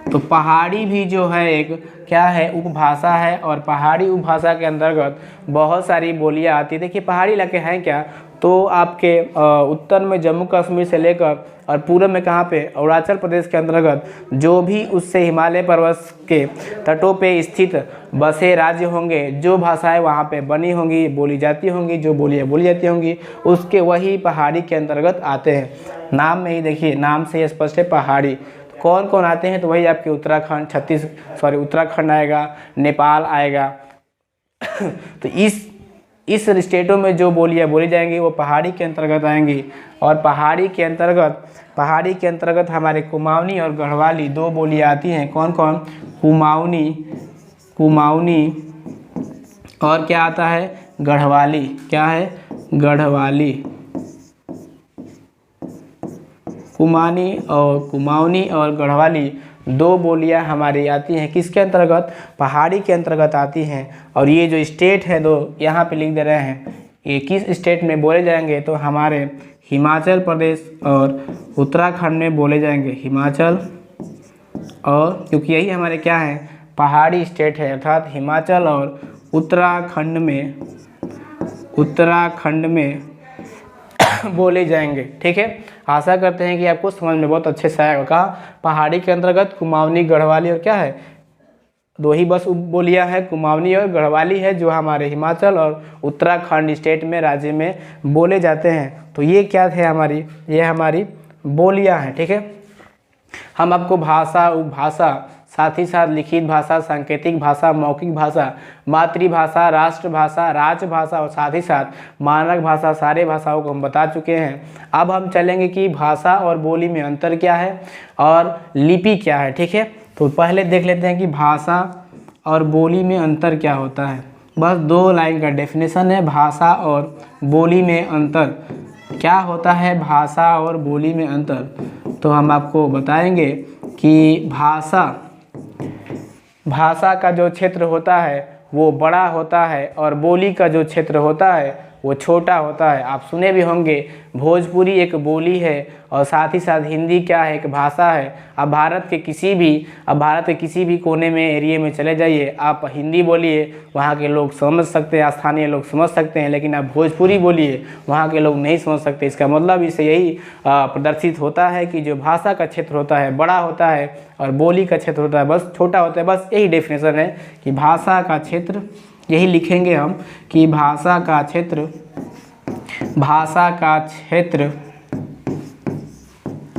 तो पहाड़ी भी जो है एक क्या है उपभाषा है, और पहाड़ी उपभाषा के अंतर्गत बहुत सारी बोलियां आती है। देखिए पहाड़ी इलाके हैं क्या? तो आपके उत्तर में जम्मू कश्मीर से लेकर और पूर्व में कहाँ पे? अरुणाचल प्रदेश के अंतर्गत जो भी उससे हिमालय पर्वत के तटों पे स्थित बसे राज्य होंगे, जो भाषाएं वहाँ पे बनी होंगी, बोली जाती होंगी, जो बोलियाँ बोली जाती होंगी, उसके वही पहाड़ी के अंतर्गत आते हैं। नाम में ही देखिए, नाम से ही स्पष्ट है पहाड़ी। कौन कौन आते हैं? तो वही आपके उत्तराखंड आएगा, नेपाल आएगा तो इस स्टेटों में जो बोलियां बोली जाएंगी वो पहाड़ी के अंतर्गत आएंगी। और पहाड़ी के अंतर्गत हमारे कुमाऊनी और गढ़वाली 2 बोलियां आती हैं। कौन कौन? कुमाऊनी और क्या आता है? गढ़वाली। क्या है? गढ़वाली। कुमाऊनी और गढ़वाली दो बोलियां हमारी आती हैं किसके अंतर्गत? पहाड़ी के अंतर्गत आती हैं। और ये जो स्टेट है दो यहाँ पे लिख दे रहे हैं, ये किस स्टेट में बोले जाएंगे? तो हमारे हिमाचल प्रदेश और उत्तराखंड में बोले जाएंगे। हिमाचल और, क्योंकि यही हमारे क्या है? पहाड़ी स्टेट है, अर्थात हिमाचल और उत्तराखंड में बोले जाएंगे। ठीक है, आशा करते हैं कि आपको समझ में बहुत अच्छे से आएगा। कहाँ? पहाड़ी के अंतर्गत कुमाऊनी, गढ़वाली और क्या है? दो ही बस बोलियां हैं, कुमाऊनी और गढ़वाली है, जो हमारे हिमाचल और उत्तराखंड स्टेट में, राज्य में बोले जाते हैं। तो ये क्या थे हमारी? ये हमारी बोलियां हैं। ठीक है, हम आपको भाषा, उपभाषा, साथ ही साथ लिखित भाषा, सांकेतिक भाषा, मौखिक भाषा, मातृभाषा, राष्ट्रभाषा, राजभाषा और साथ ही साथ मानक भाषा, सारे भाषाओं को हम बता चुके हैं। अब हम चलेंगे कि भाषा और बोली में अंतर क्या है और लिपि क्या है। ठीक है, तो पहले देख लेते हैं कि भाषा और बोली में अंतर क्या होता है। बस 2 लाइन का डेफिनेशन है, भाषा और बोली में अंतर क्या होता है। भाषा और बोली में अंतर तो हम आपको बताएंगे कि भाषा का जो क्षेत्र होता है वो बड़ा होता है और बोली का जो क्षेत्र होता है वो छोटा होता है। आप सुने भी होंगे भोजपुरी एक बोली है और साथ ही साथ हिंदी क्या है? एक भाषा है। अब भारत के किसी भी कोने में, एरिया में चले जाइए, आप हिंदी बोलिए, वहाँ के लोग समझ सकते हैं, स्थानीय लोग समझ सकते हैं, लेकिन आप भोजपुरी बोलिए, वहाँ के लोग नहीं समझ सकते। इसका मतलब इससे यही प्रदर्शित होता है कि जो भाषा का क्षेत्र होता है बड़ा होता है और बोली का क्षेत्र होता है बस छोटा होता है। बस यही डेफिनेशन है कि भाषा का क्षेत्र, यही लिखेंगे हम कि भाषा का क्षेत्र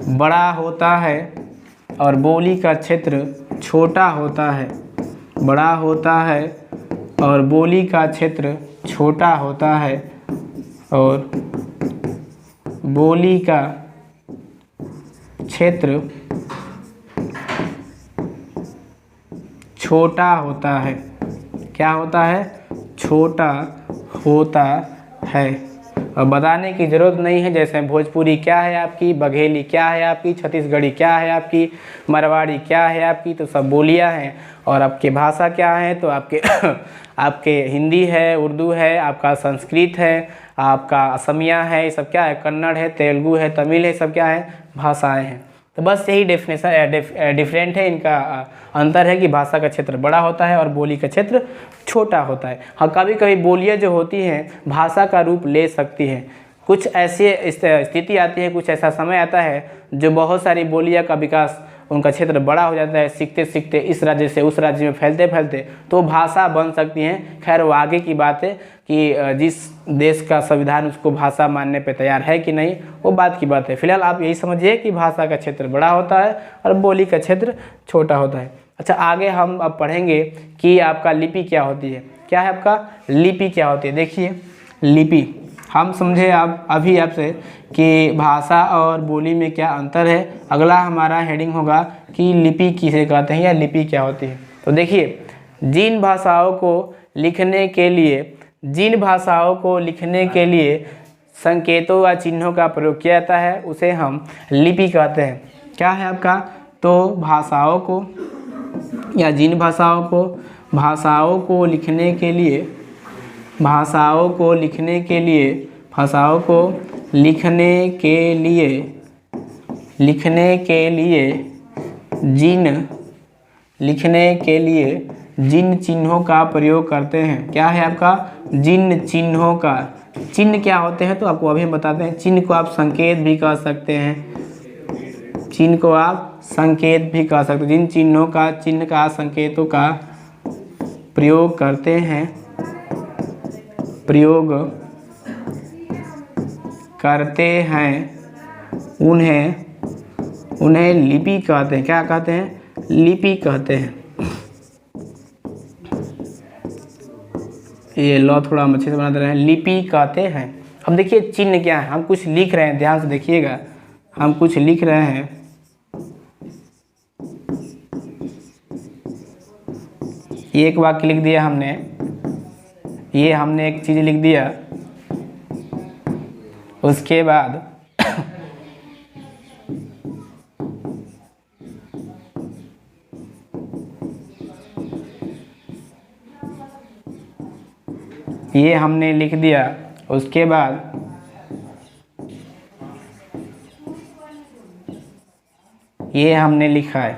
बड़ा होता है और बोली का क्षेत्र छोटा होता है। बड़ा होता है और बोली का क्षेत्र छोटा होता है और बोली का क्षेत्र छोटा होता है। क्या होता है? छोटा होता है। और बताने की ज़रूरत नहीं है, जैसे भोजपुरी क्या है आपकी, बघेली क्या है आपकी, छत्तीसगढ़ी क्या है आपकी, मरवाड़ी क्या है आपकी, तो सब बोलियां हैं। और आपकी भाषा क्या है? तो आपके हिंदी है, उर्दू है, आपका संस्कृत है, आपका असमिया है, ये सब क्या है? कन्नड़ है, तेलुगु है, तमिल है, सब क्या है? भाषाएँ हैं। तो बस यही डेफिनेशन डिफरेंट है, इनका अंतर है कि भाषा का क्षेत्र बड़ा होता है और बोली का क्षेत्र छोटा होता है। हाँ, कभी कभी बोलियां जो होती हैं भाषा का रूप ले सकती हैं। कुछ ऐसी स्थिति आती है, कुछ ऐसा समय आता है जो बहुत सारी बोलियां का विकास, उनका क्षेत्र बड़ा हो जाता है, सीखते सीखते इस राज्य से उस राज्य में फैलते फैलते तो भाषा बन सकती हैं। खैर वो आगे की बात है कि जिस देश का संविधान उसको भाषा मानने पे तैयार है कि नहीं, वो बात की बात है। फिलहाल आप यही समझिए कि भाषा का क्षेत्र बड़ा होता है और बोली का क्षेत्र छोटा होता है। अच्छा, आगे हम अब पढ़ेंगे कि आपका लिपि क्या होती है। क्या है आपका? लिपि क्या होती है। देखिए, लिपि हम समझे आप अभी आपसे कि भाषा और बोली में क्या अंतर है। अगला हमारा हेडिंग होगा कि लिपि किसे कहते हैं या लिपि क्या होती है। तो देखिए, जिन भाषाओं को लिखने के लिए संकेतों या चिन्हों का प्रयोग किया जाता है उसे हम लिपि कहते हैं। क्या है आपका? तो भाषाओं को या जिन भाषाओं को लिखने के लिए जिन चिन्हों का प्रयोग करते हैं। क्या है आपका? जिन चिन्हों का। चिन्ह क्या होते हैं तो आपको अभी हम बताते हैं। चिन्ह को आप संकेत भी कह सकते हैं, चिन्ह जिन चिन्ह का संकेतों का प्रयोग करते हैं उन्हें लिपि कहते हैं। क्या कहते हैं? लिपि कहते हैं। ये लो थोड़ा हम अच्छे से बना दे रहे हैं, लिपि कहते हैं। अब देखिए चिन्ह क्या है, हम कुछ लिख रहे हैं, ध्यान से देखिएगा, हम कुछ लिख रहे हैं, एक वाक्य लिख दिया हमने, ये हमने एक चीज़ लिख दिया। उसके बाद ये हमने लिख दिया। उसके बाद ये हमने लिखा है।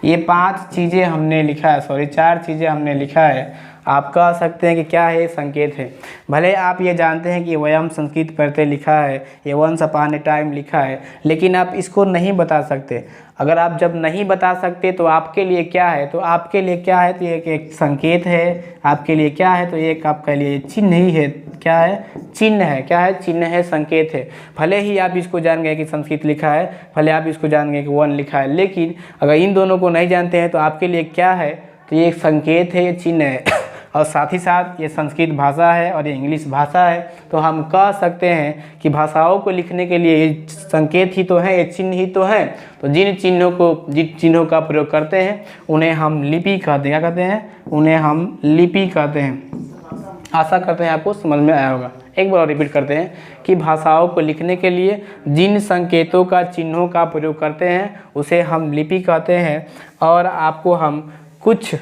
ये 5 चीज़ें हमने लिखा है, सॉरी 4 चीज़ें हमने लिखा है। आप कह सकते हैं कि क्या है, संकेत है। भले आप ये जानते हैं कि वयम संस्कृत पढ़ते लिखा है, ये वंस अपॉन ए टाइम लिखा है, लेकिन आप इसको नहीं बता सकते। अगर आप जब नहीं बता सकते तो आपके लिए क्या है, तो आपके लिए क्या है, तो ये एक संकेत है। आपके लिए क्या है, तो एक आपके लिए चिन्ह ही है। क्या है, चिन्ह है। क्या है, चिन्ह है, संकेत है। भले ही आप इसको जान गए कि संस्कृत लिखा है, भले आप इसको जान गए कि वन लिखा है, लेकिन अगर इन दोनों को नहीं जानते हैं तो आपके लिए क्या है, तो ये एक संकेत है, ये चिन्ह है। और साथ ही साथ ये संस्कृत भाषा है और ये इंग्लिश भाषा है। तो हम कह सकते हैं कि भाषाओं को लिखने के लिए ये संकेत ही तो हैं, ये चिन्ह ही तो हैं। तो जिन चिन्हों का प्रयोग करते हैं उन्हें हम लिपि कहते हैं। क्या कहते हैं, उन्हें हम लिपि कहते हैं। आशा करते हैं आपको समझ में आया होगा। एक बार और रिपीट करते हैं कि भाषाओं को लिखने के लिए जिन संकेतों का, चिन्हों का प्रयोग करते हैं उसे हम लिपि कहते हैं। और आपको हम कुछ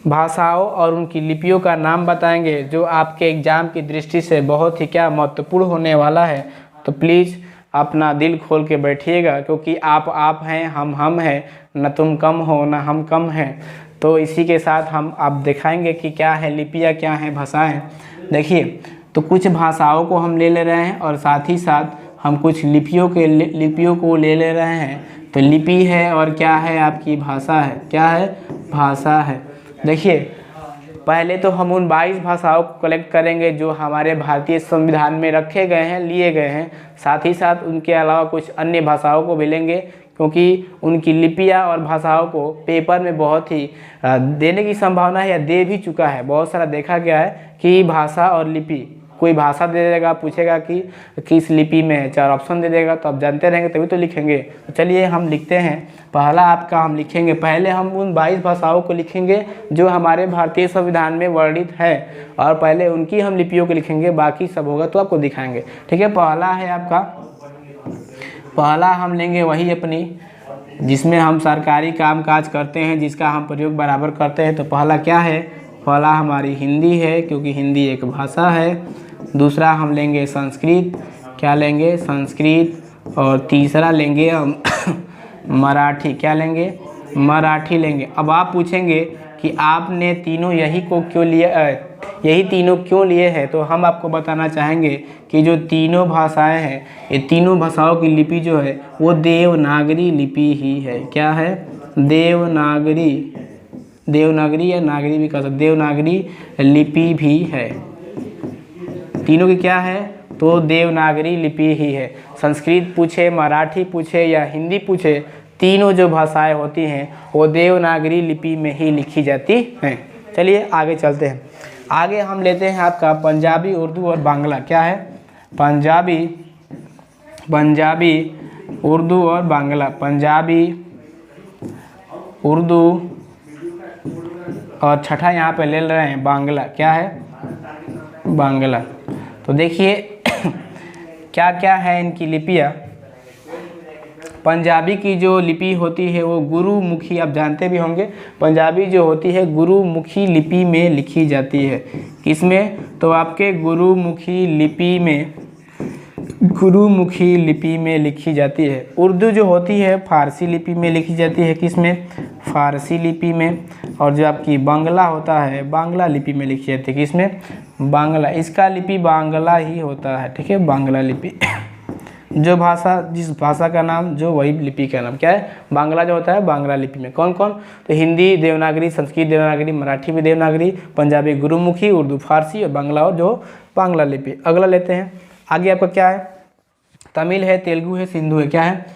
भाषाओं और उनकी लिपियों का नाम बताएंगे जो आपके एग्ज़ाम की दृष्टि से बहुत ही क्या महत्वपूर्ण होने वाला है। तो प्लीज़ अपना दिल खोल के बैठिएगा, क्योंकि आप हैं, हम हैं, न तुम कम हो न हम कम हैं। तो इसी के साथ हम आप दिखाएंगे कि क्या है लिपियाँ, क्या हैं भाषाएँ। देखिए, तो कुछ भाषाओं को हम ले रहे हैं और साथ ही साथ हम कुछ लिपियों को ले रहे हैं। तो लिपि है और क्या है, आपकी भाषा है। क्या है, भाषा है। देखिए, पहले तो हम उन 22 भाषाओं को कलेक्ट करेंगे जो हमारे भारतीय संविधान में रखे गए हैं, लिए गए हैं। साथ ही साथ उनके अलावा कुछ अन्य भाषाओं को भी लेंगे, क्योंकि उनकी लिपियाँ और भाषाओं को पेपर में बहुत ही देने की संभावना है या दे भी चुका है। बहुत सारा देखा गया है कि भाषा और लिपि, कोई भाषा दे देगा, पूछेगा कि किस लिपि में है, 4 ऑप्शन दे देगा, तो आप जानते रहेंगे तभी तो लिखेंगे। तो चलिए हम लिखते हैं। पहला आपका हम लिखेंगे, पहले हम उन 22 भाषाओं को लिखेंगे जो हमारे भारतीय संविधान में वर्णित है, और पहले उनकी हम लिपियों को लिखेंगे, बाकी सब होगा तो आपको दिखाएंगे। ठीक है, पहला है आपका, पहला हम लेंगे वही अपनी जिसमें हम सरकारी काम काज करते हैं, जिसका हम प्रयोग बराबर करते हैं। तो पहला क्या है, पहला हमारी हिंदी है, क्योंकि हिंदी एक भाषा है। दूसरा हम लेंगे संस्कृत, क्या लेंगे, संस्कृत। और तीसरा लेंगे हम मराठी, क्या लेंगे, मराठी लेंगे। अब आप पूछेंगे कि आपने तीनों यही तीनों क्यों लिए हैं, तो हम आपको बताना चाहेंगे कि जो तीनों भाषाएं हैं, ये तीनों भाषाओं की लिपि जो है वो देवनागरी लिपि ही है। क्या है, देवनागरी, देवनागरी या नागरी भी कह सकते, देवनागरी लिपि भी है। तीनों की क्या है, तो देवनागरी लिपि ही है। संस्कृत पूछे, मराठी पूछे या हिंदी पूछे, तीनों जो भाषाएं होती हैं वो देवनागरी लिपि में ही लिखी जाती हैं। चलिए आगे चलते हैं। आगे हम लेते हैं आपका पंजाबी, उर्दू और बांग्ला। क्या है, पंजाबी, उर्दू और बांग्ला। पंजाबी, उर्दू और छठा यहाँ पे ले रहे हैं बांग्ला। क्या है, बांग्ला। तो देखिए क्या क्या है इनकी लिपियाँ। पंजाबी की जो लिपि होती है वो गुरुमुखी, आप जानते भी होंगे, पंजाबी जो होती है गुरुमुखी लिपि में लिखी जाती है। किसमें, तो आपके गुरुमुखी लिपि में लिखी जाती है। उर्दू जो होती है फारसी लिपि में लिखी जाती है। किसमें, फारसी लिपि में। और जो आपकी बांग्ला होता है बांग्ला लिपि में लिखी जाती है। किसमें, बांग्ला, इसका लिपि बांग्ला ही होता है। ठीक है, बांग्ला लिपि। जो भाषा, जिस भाषा का नाम जो वही लिपि का नाम क्या है, बांग्ला जो होता है बांग्ला लिपि में। कौन कौन, तो हिंदी देवनागरी, संस्कृत देवनागरी, मराठी भी देवनागरी, पंजाबी गुरुमुखी, उर्दू फारसी और बांग्ला और जो बांग्ला लिपि। अगला लेते हैं। आगे आपका क्या है, तमिल है, तेलुगु है, सिंधु है। क्या है,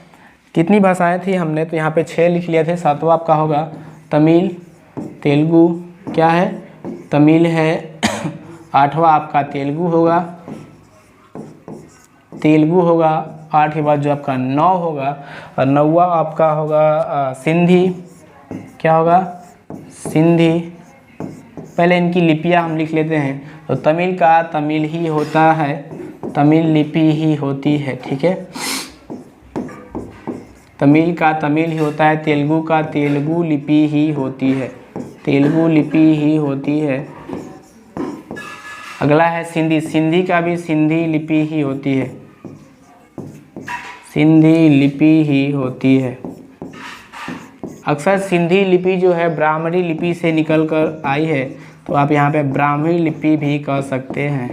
कितनी भाषाएं थी हमने, तो यहाँ पे 6 लिख लिया थे, 7वां आपका होगा तमिल, तेलुगु, क्या है, तमिल है, 8वां आपका तेलुगु होगा, 8 के बाद जो आपका 9 होगा, और 9वां आपका होगा सिंधी। क्या होगा, सिंधी, पहले इनकी लिपियाँ हम लिख लेते हैं। तो तमिल का तमिल ही होता है, तमिल लिपि ही होती है, ठीक है। तमिल का तमिल ही होता है, तेलुगु का तेलुगु लिपि ही होती है, तेलुगु लिपि ही होती है। अगला है सिंधी, सिंधी का भी सिंधी लिपि ही होती है, सिंधी लिपि ही होती है। अक्सर सिंधी लिपि जो है ब्राह्मणी लिपि से निकल कर आई है, तो आप यहाँ पे ब्राह्मणी लिपि भी कह सकते हैं,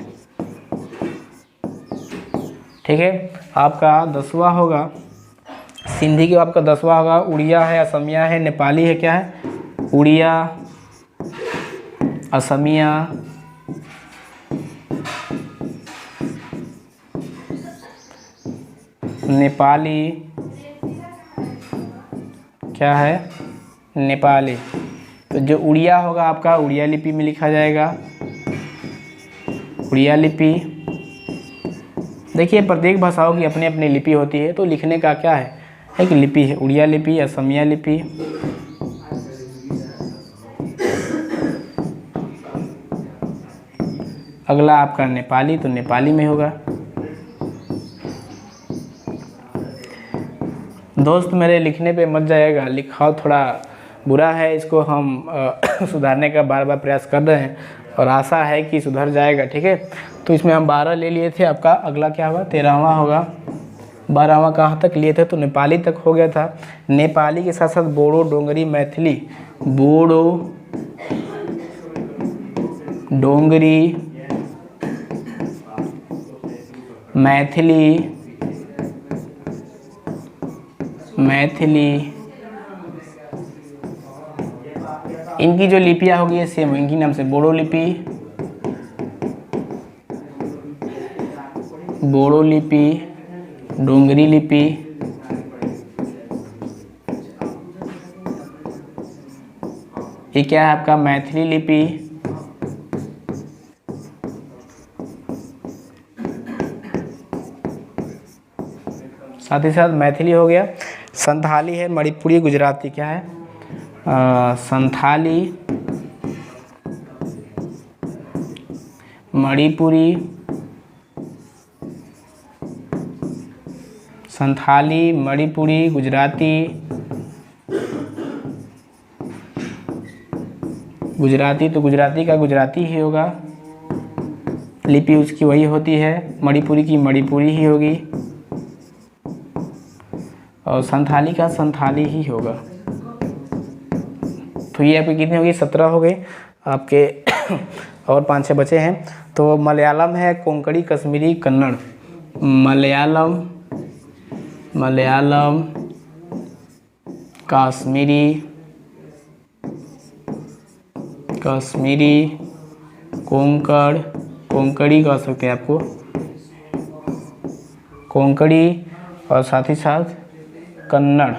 ठीक है। आपका 10वां होगा सिंधी के, आपका 10वां होगा उड़िया है, असमिया है, नेपाली है, क्या है? उड़िया, असमिया, नेपाली, क्या है? नेपाली। तो जो उड़िया होगा आपका उड़िया लिपि में लिखा जाएगा, उड़िया लिपि। देखिए प्रत्येक भाषाओं की अपनी अपनी लिपि होती है, तो लिखने का क्या है, एक लिपि है, उड़िया लिपि, असमिया लिपि। अगला आपका नेपाली, तो नेपाली में होगा। दोस्त मेरे लिखने पे मत जाएगा, लिखाव थोड़ा बुरा है, इसको हम सुधारने का बार बार प्रयास कर रहे हैं और आशा है कि सुधर जाएगा, ठीक है। तो इसमें हम 12 ले लिए थे, आपका अगला क्या होगा? 13वां होगा। 12वां कहाँ तक लिए थे? तो नेपाली तक हो गया था। नेपाली के साथ साथ बोडो, डोंगरी, मैथिली, बोडो, डोंगरी, मैथिली, मैथिली, इनकी जो लिपियाँ होगी ये सेम, इनकी नाम से बोडो लिपि, बोडो लिपि, डोंगरी लिपि, ये क्या है आपका? मैथिली लिपि, साथ ही साथ मैथिली हो गया। संथाली है, मणिपुरी, गुजराती, क्या है? संथाली, मणिपुरी, संथाली, मणिपुरी, गुजराती, गुजराती तो गुजराती का गुजराती ही होगा, लिपि उसकी वही होती है। मणिपुरी की मणिपुरी ही होगी और संथाली का संथाली ही होगा। तो ये आपकी कितनी होगी? 17 हो गई आपके और 5-6 बचे हैं। तो मलयालम है, कोंकणी, कश्मीरी, कन्नड़। मलयालम, मलयालम, कश्मीरी, कश्मीरी, कोंकण, कोंकणी कह सकते हैं आपको, कोंकणी, और साथ ही साथ कन्नड़।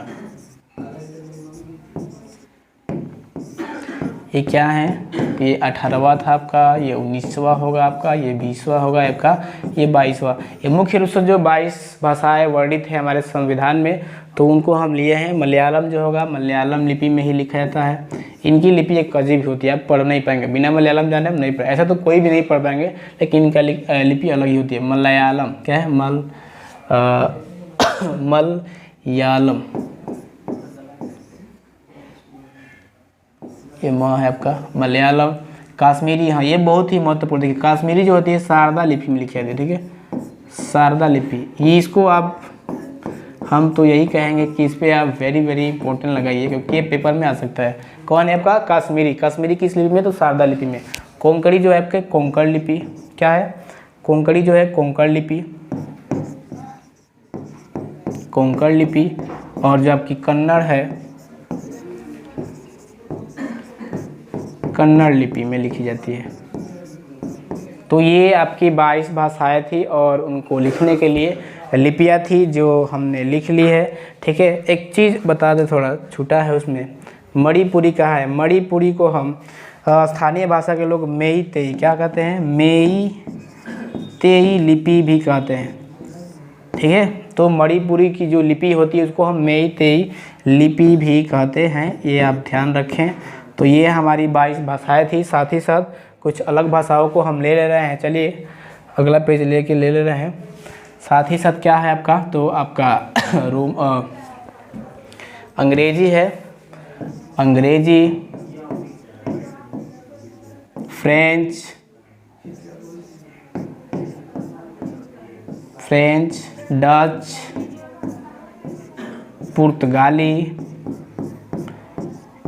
ये क्या है? ये 18वां था आपका, ये 19वां होगा आपका, ये 20वां होगा आपका, ये 22वां। ये मुख्य रूप से जो 22 भाषाएं वर्णित है हमारे संविधान में, तो उनको हम लिए हैं। मलयालम जो होगा मलयालम लिपि में ही लिखा जाता है। इनकी लिपि एक अजीब होती है, आप पढ़ नहीं पाएंगे बिना मलयालम जाने, हम नहीं पढ़, ऐसा तो कोई भी नहीं पढ़ पाएंगे, लेकिन इनका लिपि अलग ही होती है। मलयालम क्या है? मलयालम, ये म है आपका मलयालम। कश्मीरी, हाँ ये बहुत ही महत्वपूर्ण, देखिए कश्मीरी जो होती है शारदा लिपि में लिखी जाती है, ठीक है, शारदा लिपि। ये इसको आप, हम तो यही कहेंगे कि इस पर आप वेरी वेरी इंपॉर्टेंट लगाइए, क्योंकि ये पेपर में आ सकता है। कौन है आपका? कश्मीरी। कश्मीरी किस लिपि में? तो शारदा लिपि में। कोंकणी जो है आपके कोंकण लिपि, क्या है? कोंकणी जो है कोंकण लिपि, कोंकण लिपि। और जो आपकी कन्नड़ है, कन्नड़ लिपि में लिखी जाती है। तो ये आपकी 22 भाषाएं थी और उनको लिखने के लिए लिपियाँ थी जो हमने लिख ली है, ठीक है। एक चीज़ बता दे, थोड़ा छूटा है उसमें, मणिपुरी कहाँ है? मणिपुरी को हम स्थानीय भाषा के लोग मेई तेई क्या कहते हैं? मेई तेई लिपि भी कहते हैं, ठीक है। तो मणिपुरी की जो लिपि होती है उसको हम मेई तेई लिपि भी कहते हैं, ये आप ध्यान रखें। तो ये हमारी 22 भाषाएं थी। साथ ही साथ कुछ अलग भाषाओं को हम ले रहे हैं। चलिए अगला पेज ले रहे हैं। साथ ही साथ क्या है आपका, तो आपका अंग्रेजी है, अंग्रेजी, फ्रेंच, डच, पुर्तगाली,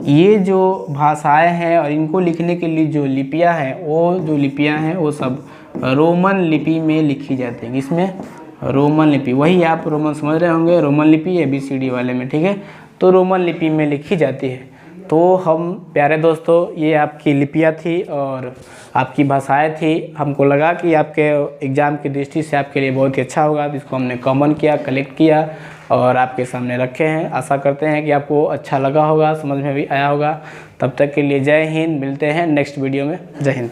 ये जो भाषाएं हैं और इनको लिखने के लिए जो लिपियां हैं, वो सब रोमन लिपि में लिखी जाती है। इसमें रोमन लिपि, वही आप रोमन समझ रहे होंगे, रोमन लिपि ABCD वाले में, ठीक है। तो रोमन लिपि में लिखी जाती है। तो हम प्यारे दोस्तों, ये आपकी लिपियाँ थी और आपकी भाषाएं थी। हमको लगा कि आपके एग्ज़ाम की दृष्टि से आपके लिए बहुत ही अच्छा होगा। इसको हमने कॉमन किया, कलेक्ट किया और आपके सामने रखे हैं। आशा करते हैं कि आपको अच्छा लगा होगा, समझ में भी आया होगा। तब तक के लिए जय हिंद। मिलते हैं नेक्स्ट वीडियो में। जय हिंद।